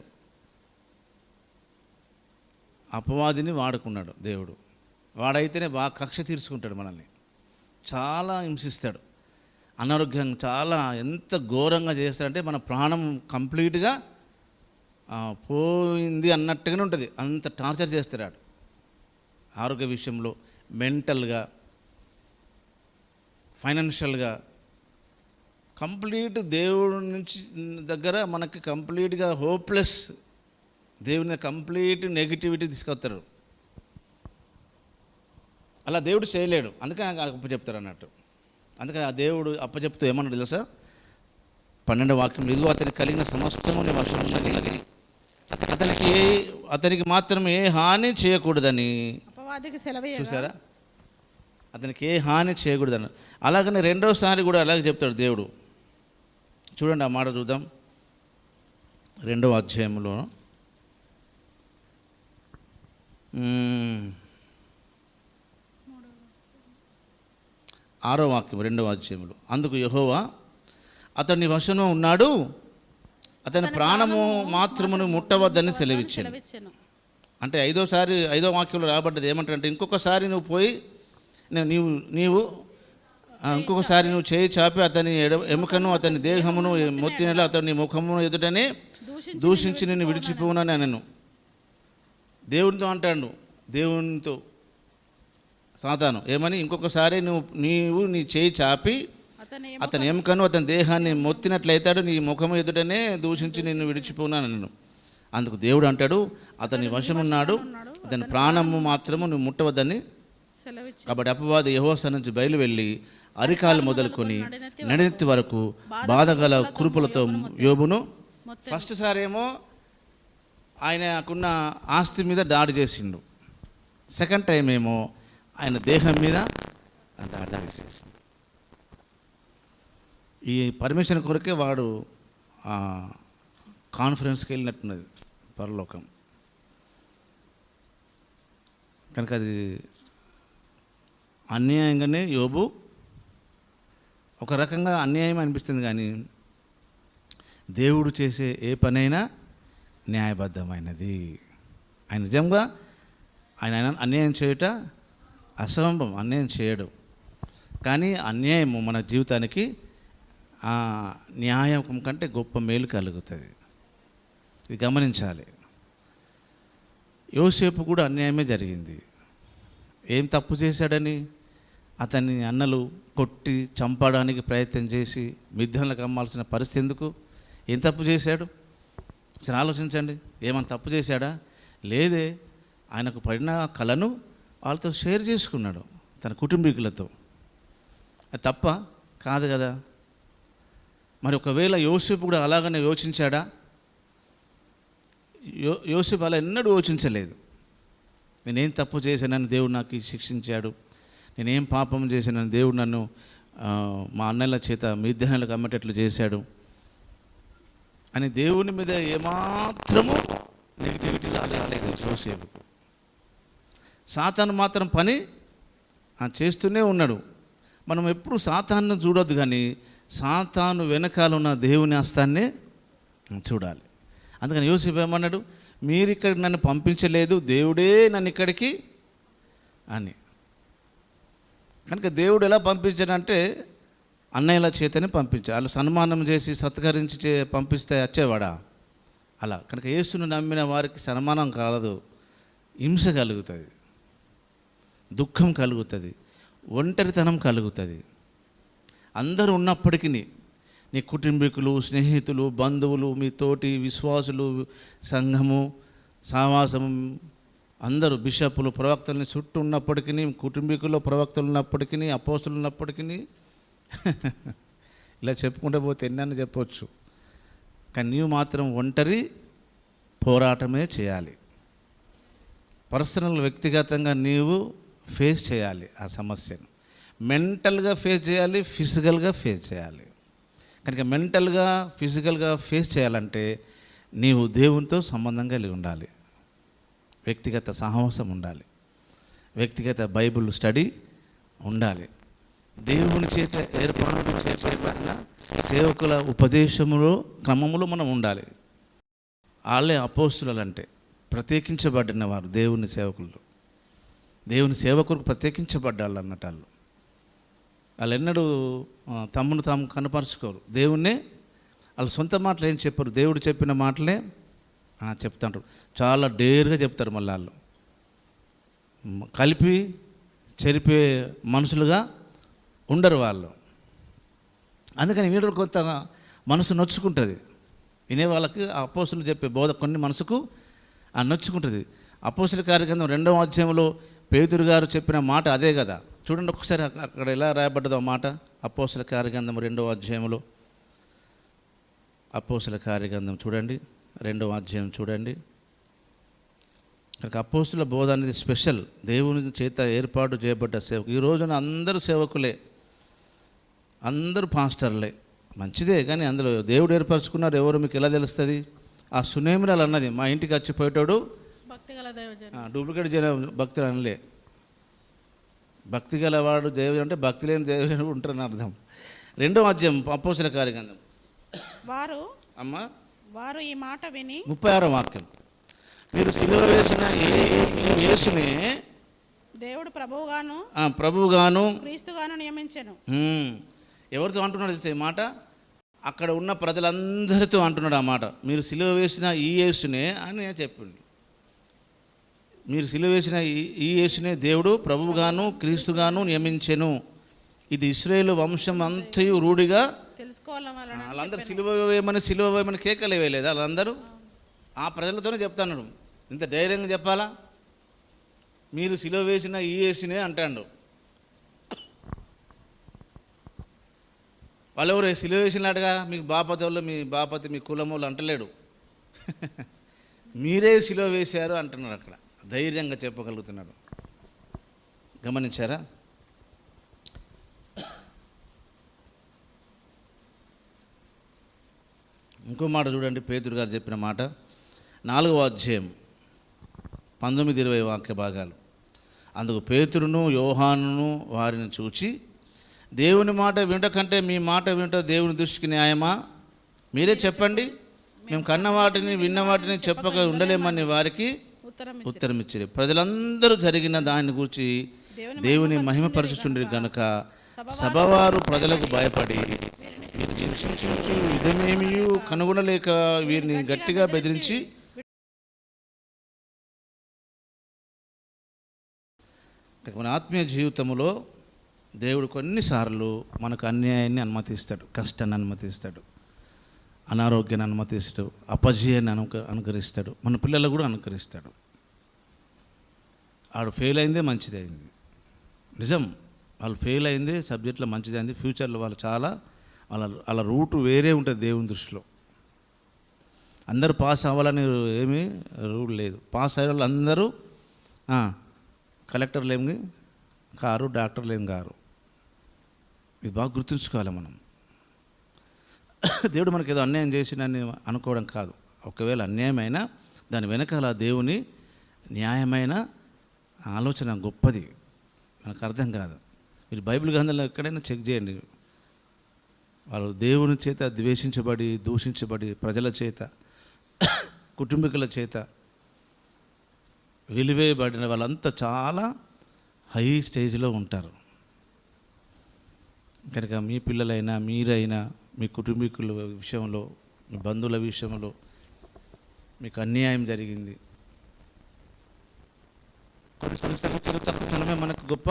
అపవాదిని వాడుకున్నాడు దేవుడు. వాడైతేనే బాగా కక్ష తీర్చుకుంటాడు, మనల్ని చాలా హింసిస్తాడు, అనారోగ్యంగా చాలా ఎంత ఘోరంగా చేస్తాడంటే మన ప్రాణం కంప్లీట్గా పోయింది అన్నట్టుగానే ఉంటుంది. అంత టార్చర్ చేస్తాడు ఆరోగ్య విషయంలో, మెంటల్గా, ఫైనాన్షియల్గా. కంప్లీట్ దేవుడి నుంచి దగ్గర మనకి కంప్లీట్గా హోప్లెస్, దేవుని కంప్లీట్ నెగిటివిటీ తీసుకొస్తారు. అలా దేవుడు చేయలేడు, అందుకే అప్పచెప్తారు అన్నట్టు. అందుకే ఆ దేవుడు అప్పచెప్తూ ఏమన్నాడు తెలుసా? 12వ వాక్యం, ఇదిగో అతనికి కలిగిన సమస్తము నీ వశం ఉన్నది, అతనికి మాత్రం ఏ హాని చేయకూడదని. చూసారా, అతనికి ఏ హాని చేయకూడదని. అలాగనే రెండోసారి కూడా అలాగే చెప్తాడు దేవుడు. చూడండి, ఆ మాట చూద్దాం. 2వ అధ్యాయంలో 6వ వాక్యం, 2వ అధ్యాయంలో, అందుకు యెహోవా అతని వశంలో ఉన్నాడు, అతని ప్రాణము మాత్రమును ముట్టవద్దని సెలవిచ్చాను. అంటే 5వ వాక్యంలో రాబడ్డది ఏమంటారంటే, ఇంకొకసారి నువ్వు పోయి ఇంకొకసారి నువ్వు చేయి చాపి అతని ఎముకను అతని దేహమును మొత్తినలా అతని ముఖమును ఎదుటనే దూషించి నిన్ను విడిచిపోనని అనను. దేవునితో అంటాడు, దేవునితో సాతాను ఏమని, ఇంకొకసారి నీవు నీ చేయి చాపి అతని ఎముకను అతని దేహాన్ని మొత్తినట్లయితాడు, నీ ముఖము ఎదుటనే దూషించి నిన్ను విడిచిపోనని అనను. అందుకు దేవుడు అంటాడు, అతని వశమున్నాడు, అతని ప్రాణము మాత్రము నువ్వు ముట్టవద్దని. కాబట్టి అపవాది యెహోవా నుంచి బయలు వెళ్ళి అరికాలు మొదలుకొని నడినెత్తి వరకు బాధగల కురుపులతో యోబును. ఫస్ట్ సారేమో ఆయనకున్న ఆస్తి మీద దాడి చేసిండు, సెకండ్ టైం ఏమో ఆయన దేహం మీద దాడి చేసిండు. ఈ పర్మిషన్ కొరకే వాడు కాన్ఫరెన్స్కి వెళ్ళినట్టున్నది పరలోకం. కనుక అది అన్యాయంగానే యోబు ఒక రకంగా అన్యాయం అనిపిస్తుంది, కానీ దేవుడు చేసే ఏ పనైనా న్యాయబద్ధమైనది. ఆయన నిజంగా ఆయన అన్యాయం చేయుట అసంభవం, అన్యాయం చేయడు. కానీ అన్యాయము మన జీవితానికి న్యాయం కంటే గొప్ప మేలు కలుగుతుంది. ఇది గమనించాలి. యోసేపు కూడా అన్యాయమే జరిగింది. ఏం తప్పు చేశాడని అతన్ని అన్నలు కొట్టి చంపడానికి ప్రయత్నం చేసి మిద్దెలకు అమ్మాల్సిన పరిస్థితి ఎందుకు? ఏం తప్పు చేశాడు? అసలు ఆలోచించండి. ఏమైనా తప్పు చేశాడా? లేదే. ఆయనకు పడిన కళను వాళ్ళతో షేర్ చేసుకున్నాడు, తన కుటుంబీకులతో. అది తప్ప కాదు కదా. మరి ఒకవేళ యోసేపు కూడా అలాగనే యోచించాడా? యోసేపు అలా ఎన్నడూ యోచించలేదు. నేనేం తప్పు చేశానని దేవుడు నాకు శిక్షించాడు, నేనేం పాపం చేశానని దేవుడు నన్ను మా అన్నల చేత మిద్దెలకు అమ్మేటట్లు చేశాడు అని దేవుని మీద ఏమాత్రము నెగిటివిటీ రాలేదు యోసేపుకు. సాతాను మాత్రం పని చేస్తూనే ఉన్నాడు. మనం ఎప్పుడు సాతాను చూడొద్దు, కానీ సాతాను వెనకాల ఉన్న దేవుని హస్తాన్నే చూడాలి. అందుకని యోసేపు ఏమన్నాడు? మీరు ఇక్కడికి నన్ను పంపించలేదు, దేవుడే నన్ను ఇక్కడికి అని. కనుక దేవుడు ఎలా పంపించాడంటే అన్నయ్యల చేతనే పంపించాడు. వాళ్ళు సన్మానం చేసి సత్కరించి పంపిస్తే వచ్చేవాడా? అలా. కనుక యేసును నమ్మిన వారికి సన్మానం కాలదు, హింస కలుగుతుంది, దుఃఖం కలుగుతుంది, ఒంటరితనం కలుగుతుంది. అందరూ ఉన్నప్పటికీ నీ కుటుంబీకులు, స్నేహితులు, బంధువులు, మీ తోటి విశ్వాసులు, సంఘము, సహవాసము, అందరూ బిషపులు, ప్రవక్తలని చుట్టూ ఉన్నప్పటికీ, కుటుంబీకుల్లో ప్రవక్తలు ఉన్నప్పటికీ, అపోస్తులు ఉన్నప్పటికీ ఇలా చెప్పుకుంటూ పోతే ఎన్నని చెప్పవచ్చు. కానీ నీవు మాత్రం ఒంటరి పోరాటమే చేయాలి. పర్సనల్, వ్యక్తిగతంగా నీవు ఫేస్ చేయాలి ఆ సమస్యను. మెంటల్గా ఫేస్ చేయాలి, ఫిజికల్గా ఫేస్ చేయాలి. కనుక మెంటల్గా, ఫిజికల్గా ఫేస్ చేయాలంటే నీవు దేవునితో సంబంధం కలిగి ఉండాలి, వ్యక్తిగత సహవాసం ఉండాలి, వ్యక్తిగత బైబిల్ స్టడీ ఉండాలి, దేవుని చేత ఏర్పాటు చేయబడిన సేవకుల ఉపదేశములో క్రమములో మనం ఉండాలి. వాళ్ళే అపోస్తులు అంటే ప్రత్యేకించబడిన వారు, దేవుని సేవకులు, దేవుని సేవకులకు ప్రత్యేకించబడ్డాళ్ళు అన్నట్టు. వాళ్ళు ఎన్నడూ తమ్మును తాము కనపరుచుకోరు, దేవుణ్ణే. వాళ్ళు సొంత మాటలు ఏం చెప్పరు, దేవుడు చెప్పిన మాటలే చెప్తాంటారు. చాలా డేర్గా చెప్తారు. మళ్ళీ వాళ్ళు కలిపి చెరిపే మనుషులుగా ఉండరు వాళ్ళు. అందుకని వీళ్ళు కొంత మనసు నొచ్చుకుంటుంది. వినే వాళ్ళకి ఆ అపోస్తులు చెప్పే బోధ కొన్ని మనసుకు నొచ్చుకుంటుంది. అపోస్తుల కార్యక్రమం 2వ అధ్యాయంలో పేతురు గారు చెప్పిన మాట అదే కదా. చూడండి ఒకసారి అక్కడ ఎలా రాయబడ్డదో ఆ మాట. అపోస్తుల కార్యగ్రంథం 2వ అధ్యాయంలో, అపోస్తుల కార్యగ్రంథం చూడండి, 2వ అధ్యాయం చూడండి. అపోస్తుల బోధ అనేది స్పెషల్, దేవుని చేత ఏర్పాటు చేయబడ్డ సేవకు. ఈ రోజున అందరూ సేవకులే, అందరూ పాస్టర్లే, మంచిదే. కానీ అందులో దేవుడు ఏర్పరచుకున్నారు ఎవరు మీకు ఎలా తెలుస్తుంది? ఆ సునేమిరాలు అన్నది, మా ఇంటికి వచ్చిపోయేటాడు డూప్లికేట్ భక్తులు అనలే. భక్తి గలవాడు దేవుడు అంటే భక్తి లేని దేవుడు ఉంటారని అర్థం. 2వ అధ్యాయం అపోస్తుల కార్యగ్రంథం వారు ఈ మాట విని 36వ వాక్యం, మీరు సిలువ వేసిన యేసునే దేవుడు ప్రభువుగాను క్రీస్తుగాను నియమించెను. ఎవరితో అంటున్నాడు ఈ మాట? అక్కడ ఉన్న ప్రజలందరితో అంటున్నాడు ఆ మాట. మీరు సిలువ వేసిన ఈ యేసునే అని చెప్పింది. మీరు సిలువ వేసిన ఈ యేసునే దేవుడు ప్రభువుగాను క్రీస్తుగాను నియమించెను. ఇది ఇశ్రాయేలు వంశం అంతయు రూఢిగా తెలుసుకోవాలి. వాళ్ళందరూ సిలువ వేయమని కేకలు వేయలేదా? వాళ్ళందరూ ఆ ప్రజలతోనే చెప్తాను. ఇంత ధైర్యంగా చెప్పాలా? మీరు సిలువ వేసిన ఈ యేసునే అంటాడు. వాళ్ళెవరు సిలువ వేసినట్టుగా మీకు బాపతి వాళ్ళు, మీ బాపతి మీ కులం వాళ్ళు అంటలేడు. మీరే సిలువ వేశారు అంటున్నారు. అక్కడ ధైర్యంగా చెప్పగలుగుతున్నాడు. గమనించారా? ఇంకో మాట చూడండి, పేతురు గారు చెప్పిన మాట 4వ అధ్యాయం 19-20 వాక్య భాగాలు. అందుకు పేతురును యోహానును వారిని చూచి, దేవుని మాట వింట కంటే మీ మాట వింట దేవుని దృష్టికి న్యాయమా? మీరే చెప్పండి. మేము కన్న వాటిని విన్న వాటిని చెప్పక ఉండలేమని వారికి ఉత్తరం ఇచ్చిరి. ప్రజలందరూ జరిగిన దాని గురించి దేవుని మహిమపరచుచుండ్రి గనుక సభవారు ప్రజలకు భయపడి విధమేమీ కనుగొనలేక వీరిని గట్టిగా బెదిరించి మన ఆత్మీయ జీవితంలో దేవుడు కొన్నిసార్లు మనకు అన్యాయాన్ని అనుమతిస్తాడు, కష్టాన్ని అనుమతిస్తాడు, అనారోగ్యాన్ని అనుమతిస్తాడు, అపజయాన్ని అనుకరిస్తాడు, మన పిల్లలు కూడా అనుకరిస్తాడు. ఆడు ఫెయిల్ అయిందే మంచిది అయింది, నిజం. వాళ్ళు ఫెయిల్ అయిందే సబ్జెక్ట్లో మంచిది అయింది. ఫ్యూచర్లో వాళ్ళు చాలా వాళ్ళ రూటు వేరే ఉంటుంది దేవుని దృష్టిలో. అందరూ పాస్ అవ్వాలని ఏమీ రూల్ లేదు. పాస్ అయ్యే వాళ్ళు అందరూ కలెక్టర్లు ఏమి కారు, డాక్టర్లు ఏం కారు. ఇది బాగా గుర్తుంచుకోవాలి మనం. దేవుడు మనకి ఏదో అన్యాయం చేసిందని అనుకోవడం కాదు. ఒకవేళ అన్యాయమైనా దాని వెనకాల దేవుని న్యాయమైన ఆలోచన గొప్పది, మనకు అర్థం కాదు. మీరు బైబిల్ గ్రంథంలో ఎక్కడైనా చెక్ చేయండి. వాళ్ళు దేవుని చేత ద్వేషించబడి, దూషించబడి, ప్రజల చేత, కుటుంబీకుల చేత వెలివేయబడిన వాళ్ళంతా చాలా హై స్టేజ్లో ఉంటారు. కనుక మీ పిల్లలైనా, మీరైనా, మీ కుటుంబీకుల విషయంలో, మీ బంధువుల విషయంలో మీకు అన్యాయం జరిగింది, కొన్నిసార్లు తక్కువతనమే మనకు గొప్ప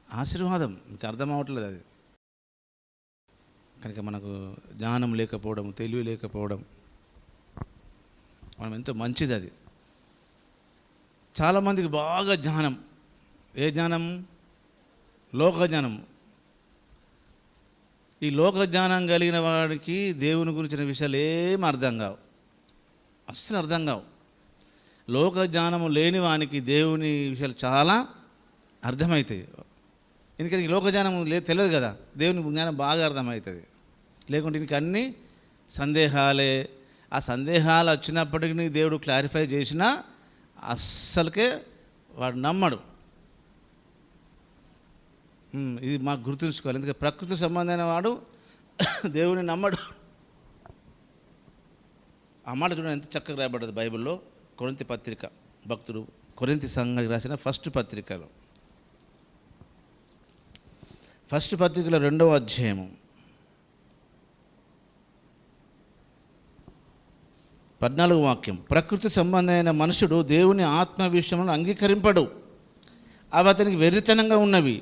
ఆశీర్వాదం. మీకు అర్థం అవ్వట్లేదు అది. కనుక మనకు జ్ఞానం లేకపోవడం, తెలివి లేకపోవడం మనం ఎంతో మంచిది అది. చాలామందికి బాగా జ్ఞానం. ఏ జ్ఞానం? లోక జ్ఞానం. ఈ లోక జ్ఞానం కలిగిన వాడికి దేవుని గురించిన విషయాలు ఏం అర్థం కావు, అస్సలు అర్థం కావు. లోక జ్ఞానము లేని వానికి దేవుని విషయాలు చాలా అర్థమవుతాయి. ఎందుకంటే ఈ లోక జ్ఞానం తెలియదు కదా, దేవుని జ్ఞానం బాగా అర్థమవుతుంది. లేకుంటే ఇంక అన్నీ సందేహాలే. ఆ సందేహాలు వచ్చినప్పటికీ దేవుడు క్లారిఫై చేసినా అస్సలకే వాడు నమ్మడు. ఇది మాకు గుర్తుంచుకోవాలి. ఎందుకంటే ప్రకృతి సంబంధమైన వాడు దేవుని నమ్మడు. ఆ మాట చూడండి ఎంత చక్కగా రాయబడ్డది బైబిల్లో. కొరింథీ పత్రిక, భక్తుడు కొరింథీ సంఘానికి రాసిన ఫస్ట్ పత్రికలో, ఫస్ట్ పత్రికలో 2వ అధ్యాయము 14వ వాక్యం. ప్రకృతి సంబంధమైన మనుషుడు దేవుని ఆత్మ విషయంలో అంగీకరింపడు. అవి అతనికి వెర్రితనంగా ఉన్నవి.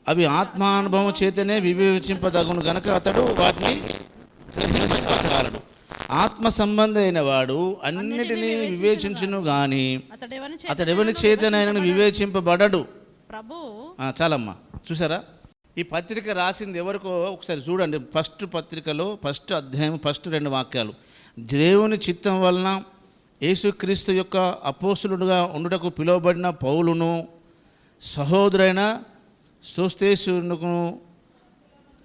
అవి ఆత్మానుభవం చేతనే వివేచింపదగును గనక అతడు వాటిని గ్రహించగలడు. ఆత్మ సంబంధమైన వాడు అన్నిటినీ వివేచించును గాని అతడెవని చేతనైనా వివేచింపబడడు. చాలమ్మా, చూసారా? ఈ పత్రిక రాసింది ఎవరికో ఒకసారి చూడండి. ఫస్ట్ పత్రికలో ఫస్ట్ అధ్యాయం ఫస్ట్ 2 వాక్యాలు. దేవుని చిత్తం వలన యేసుక్రీస్తు యొక్క అపోస్తులుడుగా ఉండుటకు పిలువబడిన పౌలును, సహోదరైన సోస్తేసునుకు,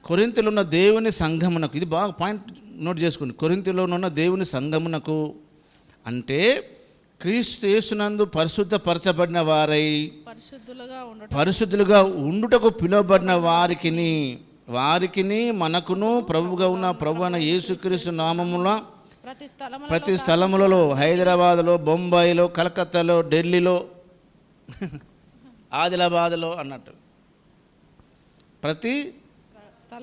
కొరింథీలో ఉన్న దేవుని సంఘమునకు. ఇది బాగా పాయింట్ నోట్ చేసుకోండి. కొరింథీలో ఉన్న దేవుని సంఘమునకు అంటే క్రీస్తు యేసునందు పరిశుద్ధపరచబడిన వారై పరిశుద్ధులుగా ఉండుటకు పిలువబడిన వారికిని మనకును ప్రభువుగా ఉన్న ప్రభు అయిన యేసుక్రీస్తు నామములో ప్రతి స్థలములలో, హైదరాబాదులో, బొంబాయిలో, కలకత్తాలో, ఢిల్లీలో, ఆదిలాబాద్లో అన్నట్టు ప్రతి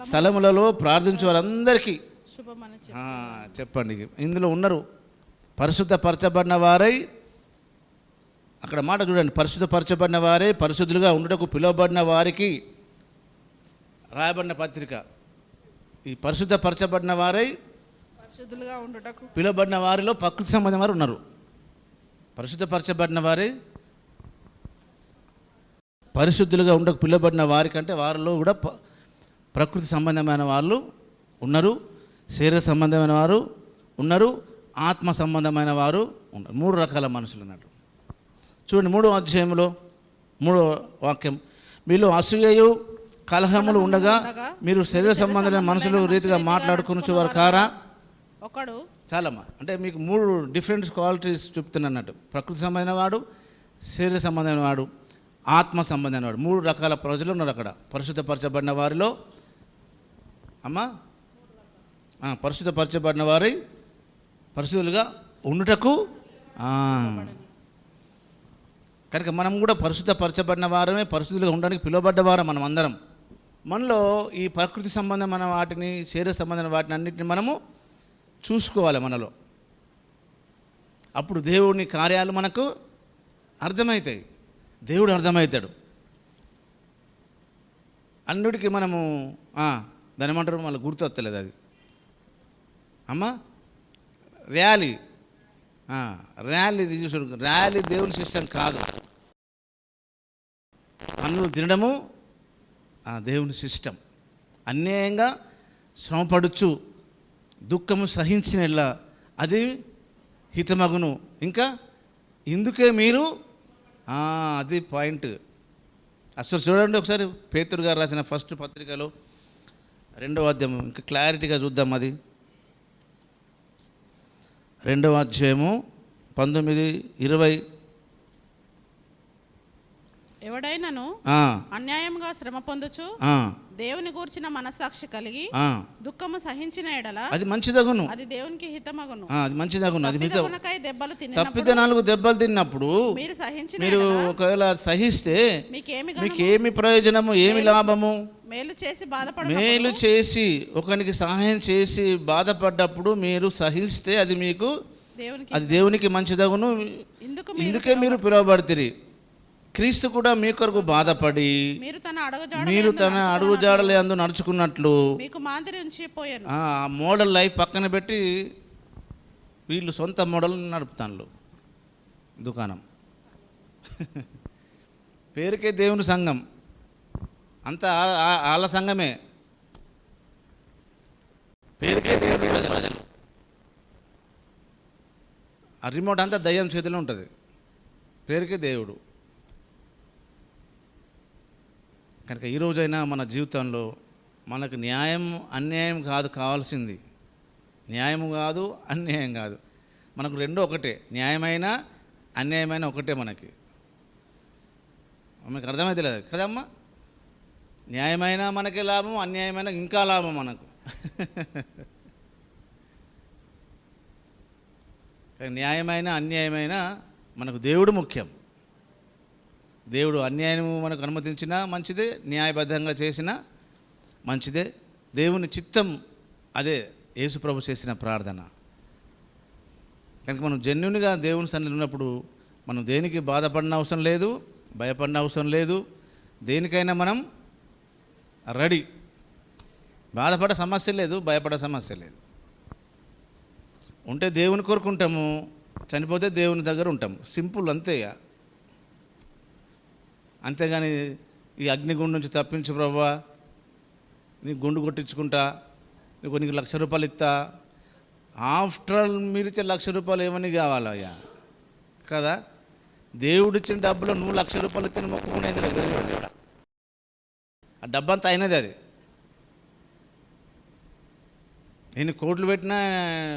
స్థలములలో ప్రార్థించే వారందరికీ చెప్పండి. ఇందులో ఉన్నారు పరిశుద్ధపరచబడిన వారై. అక్కడ మాట చూడండి, పరిశుద్ధపరచబడిన వారే పరిశుద్ధులుగా ఉండుటకు పిలువబడిన వారికి రాయబడిన పత్రిక. ఈ పరిశుద్ధపరచబడిన వారై పిలువబడిన వారిలో ప్రకృతి సంబంధం వారు ఉన్నారు. పరిశుద్ధపరచబడిన వారే పరిశుద్ధులుగా ఉండకు పిలువబడిన వారికంటే వారిలో కూడా ప్రకృతి సంబంధమైన వాళ్ళు ఉన్నారు, శరీర సంబంధమైన వారు ఉన్నారు, ఆత్మ సంబంధమైన వారు ఉన్నారు. 3 రకాల మనుషులు ఉన్నారు. చూడండి 3వ అధ్యాయంలో 3వ వాక్యం. మీలో అసూయయు కలహములు ఉండగా మీరు శరీర సంబంధమైన మనుషులు రీతిగా మాట్లాడుకుని వారు కారా? ఒకడు చాలమ్మా. అంటే మీకు 3 డిఫరెంట్ క్వాలిటీస్ చెప్తున్నట్టు. ప్రకృతి సంబంధమైన వాడు, శరీర సంబంధమైన వాడు, ఆత్మ సంబంధమైన వాడు. 3 రకాల ప్రజలు ఉన్నారు అక్కడ. పరిశుద్ధపరచబడిన వారిలో అమ్మా పరిశుద్ధపరచబడిన వారి పరిశుద్ధులుగా ఉండుటకు కనుక మనం కూడా పరిశుద్ధపరచబడిన వారమే, పరిశుద్ధులుగా ఉండడానికి పిలువబడ్డ వారం మనం అందరం. మనలో ఈ ప్రకృతి సంబంధమైన వాటిని, శరీర సంబంధమైన వాటిని అన్నింటిని మనము చూసుకోవాలి మనలో. అప్పుడు దేవుని కార్యాలు మనకు అర్థమవుతాయి, దేవుడు అర్థమవుతాడు. అన్నిటికీ మనము దాని ఏమంటారు, మళ్ళీ గుర్తొస్తలేదు అది అమ్మా, ర్యాలీ చూసాడు. ర్యాలీ దేవుని సిస్టమ్ కాదు. పన్నులు తినడము దేవుని సిస్టమ్. అన్యాయంగా శ్రమపడుచు దుఃఖము సహించిన అది హితమగును. ఇంకా ఇందుకే మీరు అది పాయింట్. అసలు చూడండి ఒకసారి, పేతురు గారు రాసిన ఫస్ట్ పత్రికలో 2వ అధ్యాయం, ఇంకా క్లారిటీగా చూద్దాం. అది 2వ అధ్యాయము 19, 20. ఎవడైనను అన్యాయంగా శ్రమ పొందుచు దేవుని గూర్చిన మనస్సాక్షి కలిగి దుఃఖము సహించిన ఎడల అది మంచిదగును, అది దేవునికి హితమగును. అది మంచిదగును. అది తప్పిదనాలకు దెబ్బలు తిన్నప్పుడు మీరు ఒకవేళ సహిస్తే మీకేమి ప్రయోజనము, ఏమి లాభము? మేలు చేసి ఒకరికి సహాయం చేసి బాధపడ్డప్పుడు మీరు సహిస్తే అది మీకు, అది దేవునికి మంచిదగును. ఇందుకే మీరు పిలువబడితిరి. క్రీస్తు కూడా మీ కొరకు బాధపడి మీరు తన అడుగుజాడలే అందు నడుచుకున్నట్లు మోడల్ లైఫ్ పక్కన పెట్టి వీళ్ళు సొంత మోడల్ నడుపుతాను దుకాణం. పేరుకే దేవుని సంఘం, అంతా వాళ్ళ సంఘమే, పేరుకే దేవుని ప్రజలు. ఆ రిమోట్ అంతా దయ్యం చేతిలో ఉంటుంది, పేరుకే దేవుడు. కనుక ఈరోజైనా మన జీవితంలో మనకు న్యాయం అన్యాయం కాదు కావాల్సింది, న్యాయం కాదు అన్యాయం కాదు, మనకు రెండూ ఒకటే. న్యాయమైన అన్యాయమైన ఒకటే మనకి అర్థమైతే లేదు కదమ్మా. న్యాయమైన మనకి లాభం, అన్యాయమైన ఇంకా లాభం మనకు. న్యాయమైన అన్యాయమైన మనకు దేవుడు ముఖ్యం. దేవుడు అన్యాయము మనకు అనుమతించినా మంచిదే, న్యాయబద్ధంగా చేసినా మంచిదే. దేవుని చిత్తం అదే యేసుప్రభు చేసిన ప్రార్థన. కనుక మనం జెన్యున్గా దేవుని సన్నిధిలో ఉన్నప్పుడు మనం దేనికి బాధపడిన అవసరం లేదు, భయపడిన అవసరం లేదు. దేనికైనా మనం రెడీ. బాధపడే సమస్య లేదు, భయపడే సమస్య లేదు. ఉంటే దేవుని కోరుకుంటాము, చనిపోతే దేవుని దగ్గర ఉంటాము. సింపుల్ అంతే. అంతేగాని ఈ అగ్నిగుండు నుంచి తప్పించు ప్రభువా, నీ గుండు కొట్టించుకుంటా, నీకు ₹1,00,000 ఇస్తా. ఆఫ్టర్ ఆల్ మీరు ఇచ్చే ₹1,00,000 ఏమని కావాలయ్యా కదా? దేవుడిచ్చిన డబ్బులో నువ్వు ₹1,00,000 ఇచ్చిన మొక్కుకునేది లేదు. ఆ డబ్బంతా అయినది అది. ఎన్ని కోట్లు పెట్టినా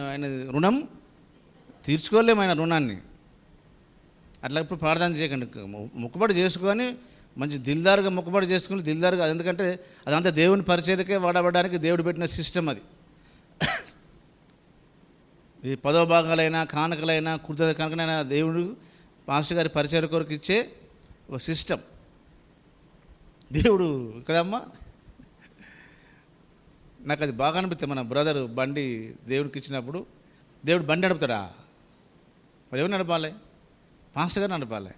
ఆయన రుణం తీర్చుకోలేము, ఆయన రుణాన్ని. అట్లా ఇప్పుడు ప్రార్థన చేయకండి, మొక్కుబడి చేసుకొని మంచి దిల్దారుగా మొక్కుబడి చేసుకుని దిల్దారుగా. ఎందుకంటే అదంతా దేవుని పరిచర్యకే వాడబడడానికి దేవుడు పెట్టిన సిస్టమ్ అది. ఈ 10వ భాగాలైనా కానుకలైనా కృత కనుకనైనా దేవుడు పాస్టర్ గారి పరిచర్య కొరకు ఇచ్చే ఒక సిస్టమ్ దేవుడు కదమ్మా. నాకు అది బాగా అనిపిస్తుంది. మన బ్రదర్ బండి దేవుడికి ఇచ్చినప్పుడు, దేవుడు బండి నడుపుతాడా? మరి ఎవరు నడపాలి? పాస్టర్ గారు నడపాలి.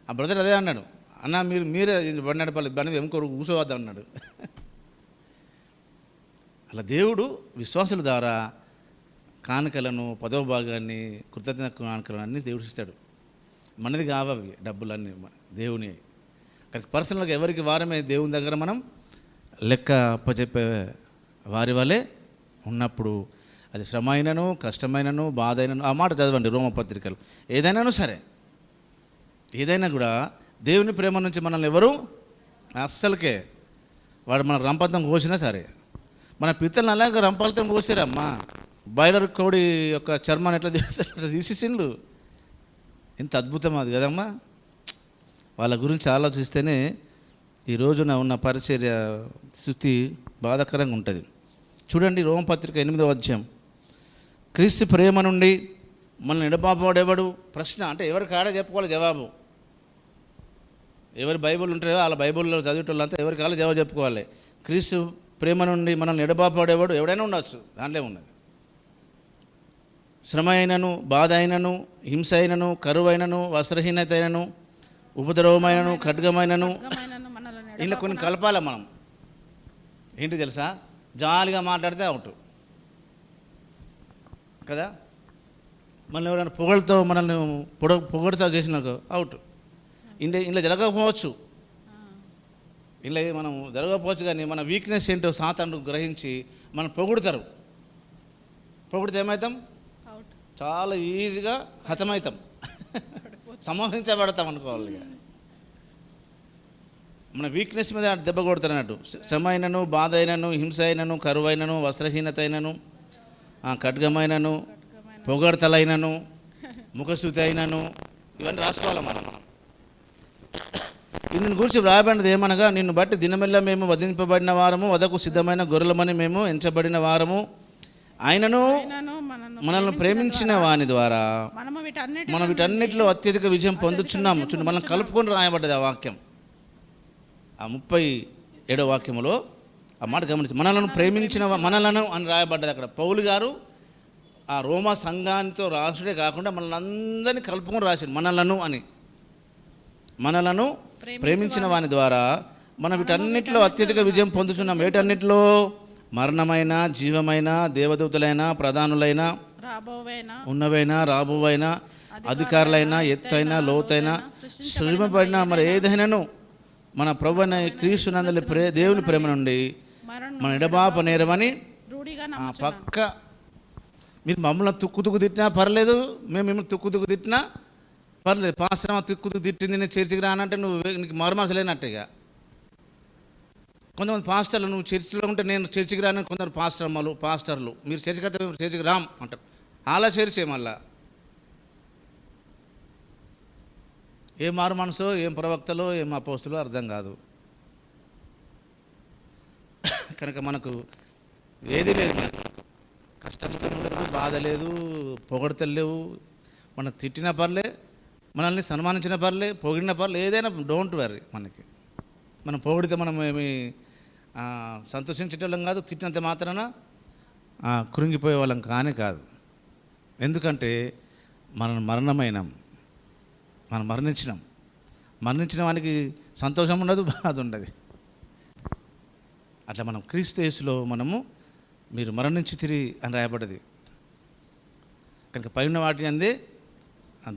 ఆ బ్రదర్ అదే అన్నాడు, అన్న మీరే బండి నడపాలి, బండి ఇంకొకరు కూర్చోవద్దు అన్నాడు. అలా దేవుడు విశ్వాసుల ద్వారా కానుకలను, 10వ భాగాన్ని, కృతజ్ఞత కానుకలను అన్నీ దేవుడు ఇస్తాడు. మనది కావవి డబ్బులన్నీ దేవుని. కానీ పర్సనల్గా ఎవరికి వారమే దేవుని దగ్గర మనం లెక్క అప్పచెప్పే వారి వలె ఉన్నప్పుడు అది శ్రమ అయినను, కష్టమైనను, బాధ అయినను, ఆ మాట చదవండి రోమపత్రికలు. ఏదైనాను సరే, ఏదైనా కూడా దేవుని ప్రేమ నుంచి మనల్ని ఎవరు అస్సలకే, వాడు మన రంపంతం కోసినా సరే, మన పిత్తలను అలాగే రంపాలతో కోసారమ్మా. బాయిలర్ కోడి యొక్క చర్మాన్ని ఎట్లా చేస్తారు, అట్లా తీసేసిండు. ఎంత అద్భుతం అది కదమ్మా. వాళ్ళ గురించి ఆలోచిస్తేనే ఈ రోజున ఉన్న పరిచర్య స్థితి బాధాకరంగా ఉంటుంది. చూడండి రోమపత్రిక 8వ అధ్యాయం. క్రీస్తు ప్రేమ నుండి మనల్ని ఎడబాపవాడెవడు? ప్రశ్న. అంటే ఎవరికి ఆడ చెప్పుకోవాలి జవాబు. ఎవరి బైబిల్ ఉంటాయో వాళ్ళ బైబిల్లో చదివేటోళ్ళంతా ఎవరికి వాళ్ళు జవాబు చెప్పుకోవాలి. క్రీస్తు ప్రేమ నుండి మనల్ని ఎడబాపడేవాడు ఎవడైనా ఉండొచ్చు, దాంట్లో ఉన్నది. శ్రమ అయినను, బాధ అయినను, హింస అయినను, కరువు అయినను, వస్త్రహీనత అయినను, ఉపద్రవమైనను, ఖడ్గమైనను, ఇంట్లో కొన్ని కలపాలి మనం. ఏంటి తెలుసా? జాలిగా మాట్లాడితే అవుట్ కదా. మనల్ని ఎవరైనా పొగలతో మనల్ని పొగడుతా చేసినాకో అవుట్. ఇంట్లో జరగకపోవచ్చు, ఇలా మనం జరగకపోవచ్చు, కానీ మన వీక్నెస్ ఏంటో సాతాను గ్రహించి మనం పొగుడుతారు. పొగిడితే ఏమవుతాం? చాలా ఈజీగా హతమవుతాం, సంహరించబడతాం అనుకోవాలి. ఇక మన వీక్నెస్ మీద దెబ్బ కొడతారు అన్నట్టు. శ్రమ అయినను, బాధ అయినను, హింస అయినను, కరువు అయినను, వస్త్రహీనత అయినను, ఖడ్గమైనను, పొగడతలైనను, ముఖస్థుతి అయినను, ఇవన్నీ రాసుకోవాలి మనం. నిన్ను గురించి వ్రాయబడినది ఏమనగా, నిన్ను బట్టి దినమెల్లా మేము వధింపబడిన వారము, వదకు సిద్ధమైన గొర్రెలమని మేము ఎంచబడిన వారము, ఆయనను మనల్ని ప్రేమించిన వాని ద్వారా మనం వీటన్నిటిలో అత్యధిక విజయం పొందుచున్నాము. చూడండి, మనం కలుపుకొని రాయబడ్డది ఆ వాక్యం. ఆ 37వ వాక్యములో ఆ మాట గమనించి, మనలను ప్రేమించిన మనలను అని రాయబడ్డది అక్కడ. పౌలు గారు ఆ రోమా సంఘానితో రాసుడే కాకుండా మనల్ని అందరినీ కలుపుకొని రాశాడు మనలను అని. మనలను ప్రేమించిన వాని ద్వారా మనం వీటన్నిటిలో అత్యధిక విజయం పొందుతున్నాం. వీటన్నిటిలో మరణమైన, జీవమైన, దేవదూతలైన, ప్రధానులైన, ఉన్నవైనా, రాబోవైనా, అధికారులైన, ఎత్తైన, లోతైన, సృజింపబడిన మరి ఏదైనాను మన ప్రభువైన క్రీస్తునందలి దేవుని ప్రేమ నుండి మన ఎడబాప నేరమని పక్క. మీరు మమ్మల్ని తుక్కు తిట్టినా పర్లేదు, మేము మిమ్మల్ని తుక్కు తిట్టినా పర్లేదు. పాశ్రమ తుక్కు తిట్టింది, నేను చర్చికి రానంటే నీకు మరమసలేనట్టుగా. కొంతమంది పాస్టర్లు, నువ్వు చర్చిలో ఉంటే నేను చర్చికి రానని కొందరు పాస్టర్లు మీరు చర్చికి వస్తే చర్చికి రామ్ అంటారు. అలా చర్చే మళ్ళా ఏం మారు మనసో, ఏం ప్రవక్తలో, ఏం అపోస్తులో అర్థం కాదు. కనుక మనకు ఏది లేదు, కష్టం లేదు, బాధ లేదు, పొగడతలు లేవు. మనం తిట్టిన పర్లే, మనల్ని సన్మానించిన పర్లే, పొగిడిన పర్లే, ఏదైనా డోంట్ వరీ. మనం పొగిడితే మనం ఏమి సంతోషించేటోళ్ళం కాదు, తిట్టినంత మాత్రాన కృంగిపోయే వాళ్ళం కాదు. ఎందుకంటే మనం మరణమైనాం, మనం మరణించిన వానికి సంతోషం ఉండదు, బాధ ఉండదు. అట్లా మనం క్రీస్తు యేసులో మీరు మరణించి తిరిగి అని రాయబడ్డది. కనుక పైన వాటి అందే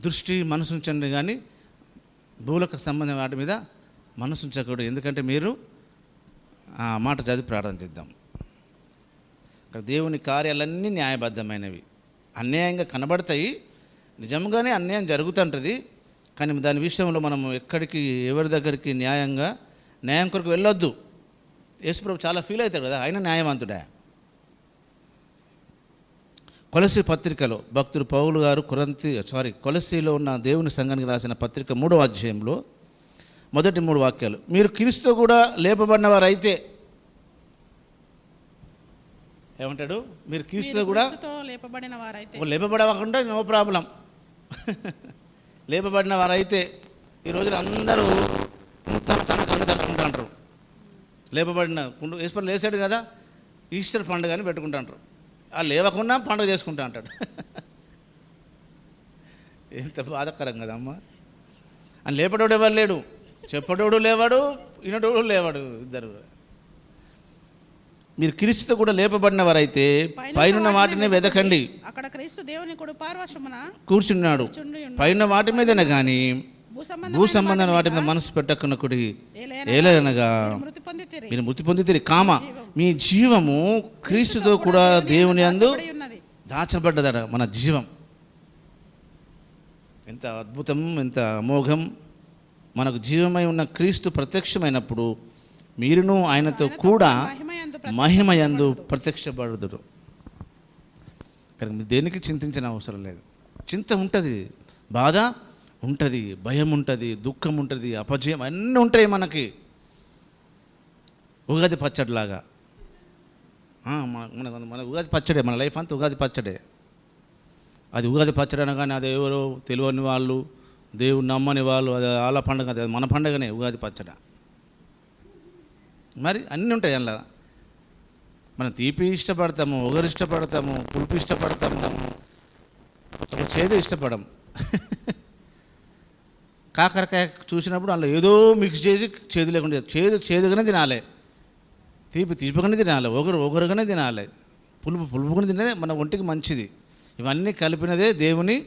దృష్టి మనసు ఉంచండి, కానీ భూలకు సంబంధించిన వాటి మీద మనసు ఉంచకూడదు. ఎందుకంటే మీరు ఆ మాట చదివి ప్రార్థన చేద్దాం. ఇక్కడ దేవుని కార్యాలన్నీ న్యాయబద్ధమైనవి. అన్యాయంగా కనబడతాయి, నిజంగానే అన్యాయం జరుగుతుంటుంది. కానీ దాని విషయంలో మనం ఎక్కడికి, ఎవరి దగ్గరికి న్యాయం కొరకు వెళ్ళొద్దు. యేసుప్రభు చాలా ఫీల్ అవుతాడు కదా, ఆయన న్యాయవంతుడే. కొలస్సీ పత్రికలో భక్తుడు పౌలు గారు కొలస్సీలో ఉన్న దేవుని సంఘానికి రాసిన పత్రిక 3వ అధ్యాయంలో మొదటి 3 వాక్యాలు, మీరు క్రీస్తు కూడా లేపబడిన వారు అయితే, ఏమంటాడు? మీరు క్రీస్తు కూడా లేపబడకుండా నో ప్రాబ్లం. లేపబడిన వారైతే ఈ రోజున అందరూ తన కలుగుతారు. లేపబడిన ఈశ్వరు లేచాడు కదా, ఈస్టర్ పండుగ అని పెట్టుకుంటాంటారు. లేవకుండా పండుగ చేసుకుంటా అంటాడు. ఎంత బాధకరం కదమ్మా. అని లేపడోడు ఎవరు లేడు, చెప్పడోడు లేవాడు, వినడోడు లేవాడు, ఇద్దరు. మీరు క్రీస్తు కూడా లేపబడిన వారైతే పైన వాటిని వెదకండి, అక్కడ క్రీస్తు దేవుని కుడి పార్శ్వమున కూర్చున్నాడు. పైన వాటి మీదనే కానీ భూ సంబంధమైన వాటి మీద మనసు పెట్టకున్నకుడి, ఏలనగా మీరు మృతి పొందితిరి. మీ జీవము క్రీస్తుతో కూడా దేవుని యందు దాచబడ్డదట. మన జీవం ఎంత అద్భుతం, ఎంత అమోఘం. మనకు జీవమై ఉన్న క్రీస్తు ప్రత్యక్షమైనప్పుడు మీరును ఆయనతో కూడా మహిమయందు ప్రత్యక్షపడుదురు. కనుక మీరు దేనికి చింతించిన అవసరం లేదు. చింత ఉంటుంది, బాధ ఉంటుంది, భయం ఉంటుంది, దుఃఖం ఉంటుంది, అపజయం అన్నీ ఉంటాయి మనకి. ఉగాది పచ్చడిలాగా మన ఉగాది పచ్చడే, మన లైఫ్ అంతా ఉగాది పచ్చడే. అది ఉగాది పచ్చడి అనగానే అది ఎవరో తెలియని వాళ్ళు, దేవుడు నమ్మని వాళ్ళు అది వాళ్ళ పండుగ, అది మన పండుగనే ఉగాది పచ్చడి. మరి అన్నీ ఉంటాయి అందులో. మనం తీపి ఇష్టపడతాము, ఒగరు ఇష్టపడతాము, పులుపు ఇష్టపడతాము, చేదు ఇష్టపడము. కాకరకాయ చూసినప్పుడు అందులో ఏదో మిక్స్ చేసి చేదు లేకుండా, చేదుగానే తినాలి, తీపి తీపిగానే తినాలి, ఒగరుగానే తినాలి, పులుపుగానే తినే మన ఒంటికి మంచిది. ఇవన్నీ కలిపినదే దేవుని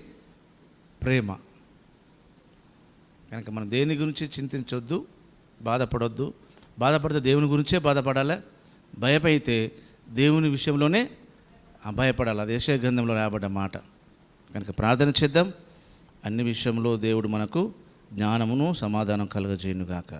ప్రేమ. కనుక మనం దేని గురించి చింతించొద్దు, బాధపడొద్దు. బాధపడితే దేవుని గురించే బాధపడాలి, భయపడితే దేవుని విషయంలోనే భయపడాలి. అది యెషయా గ్రంథంలో రాయబడ్డ మాట. కనుక ప్రార్థన చేద్దాం. అన్ని విషయంలో దేవుడు మనకు జ్ఞానమును సమాధానం కలుగజేయునుగాక.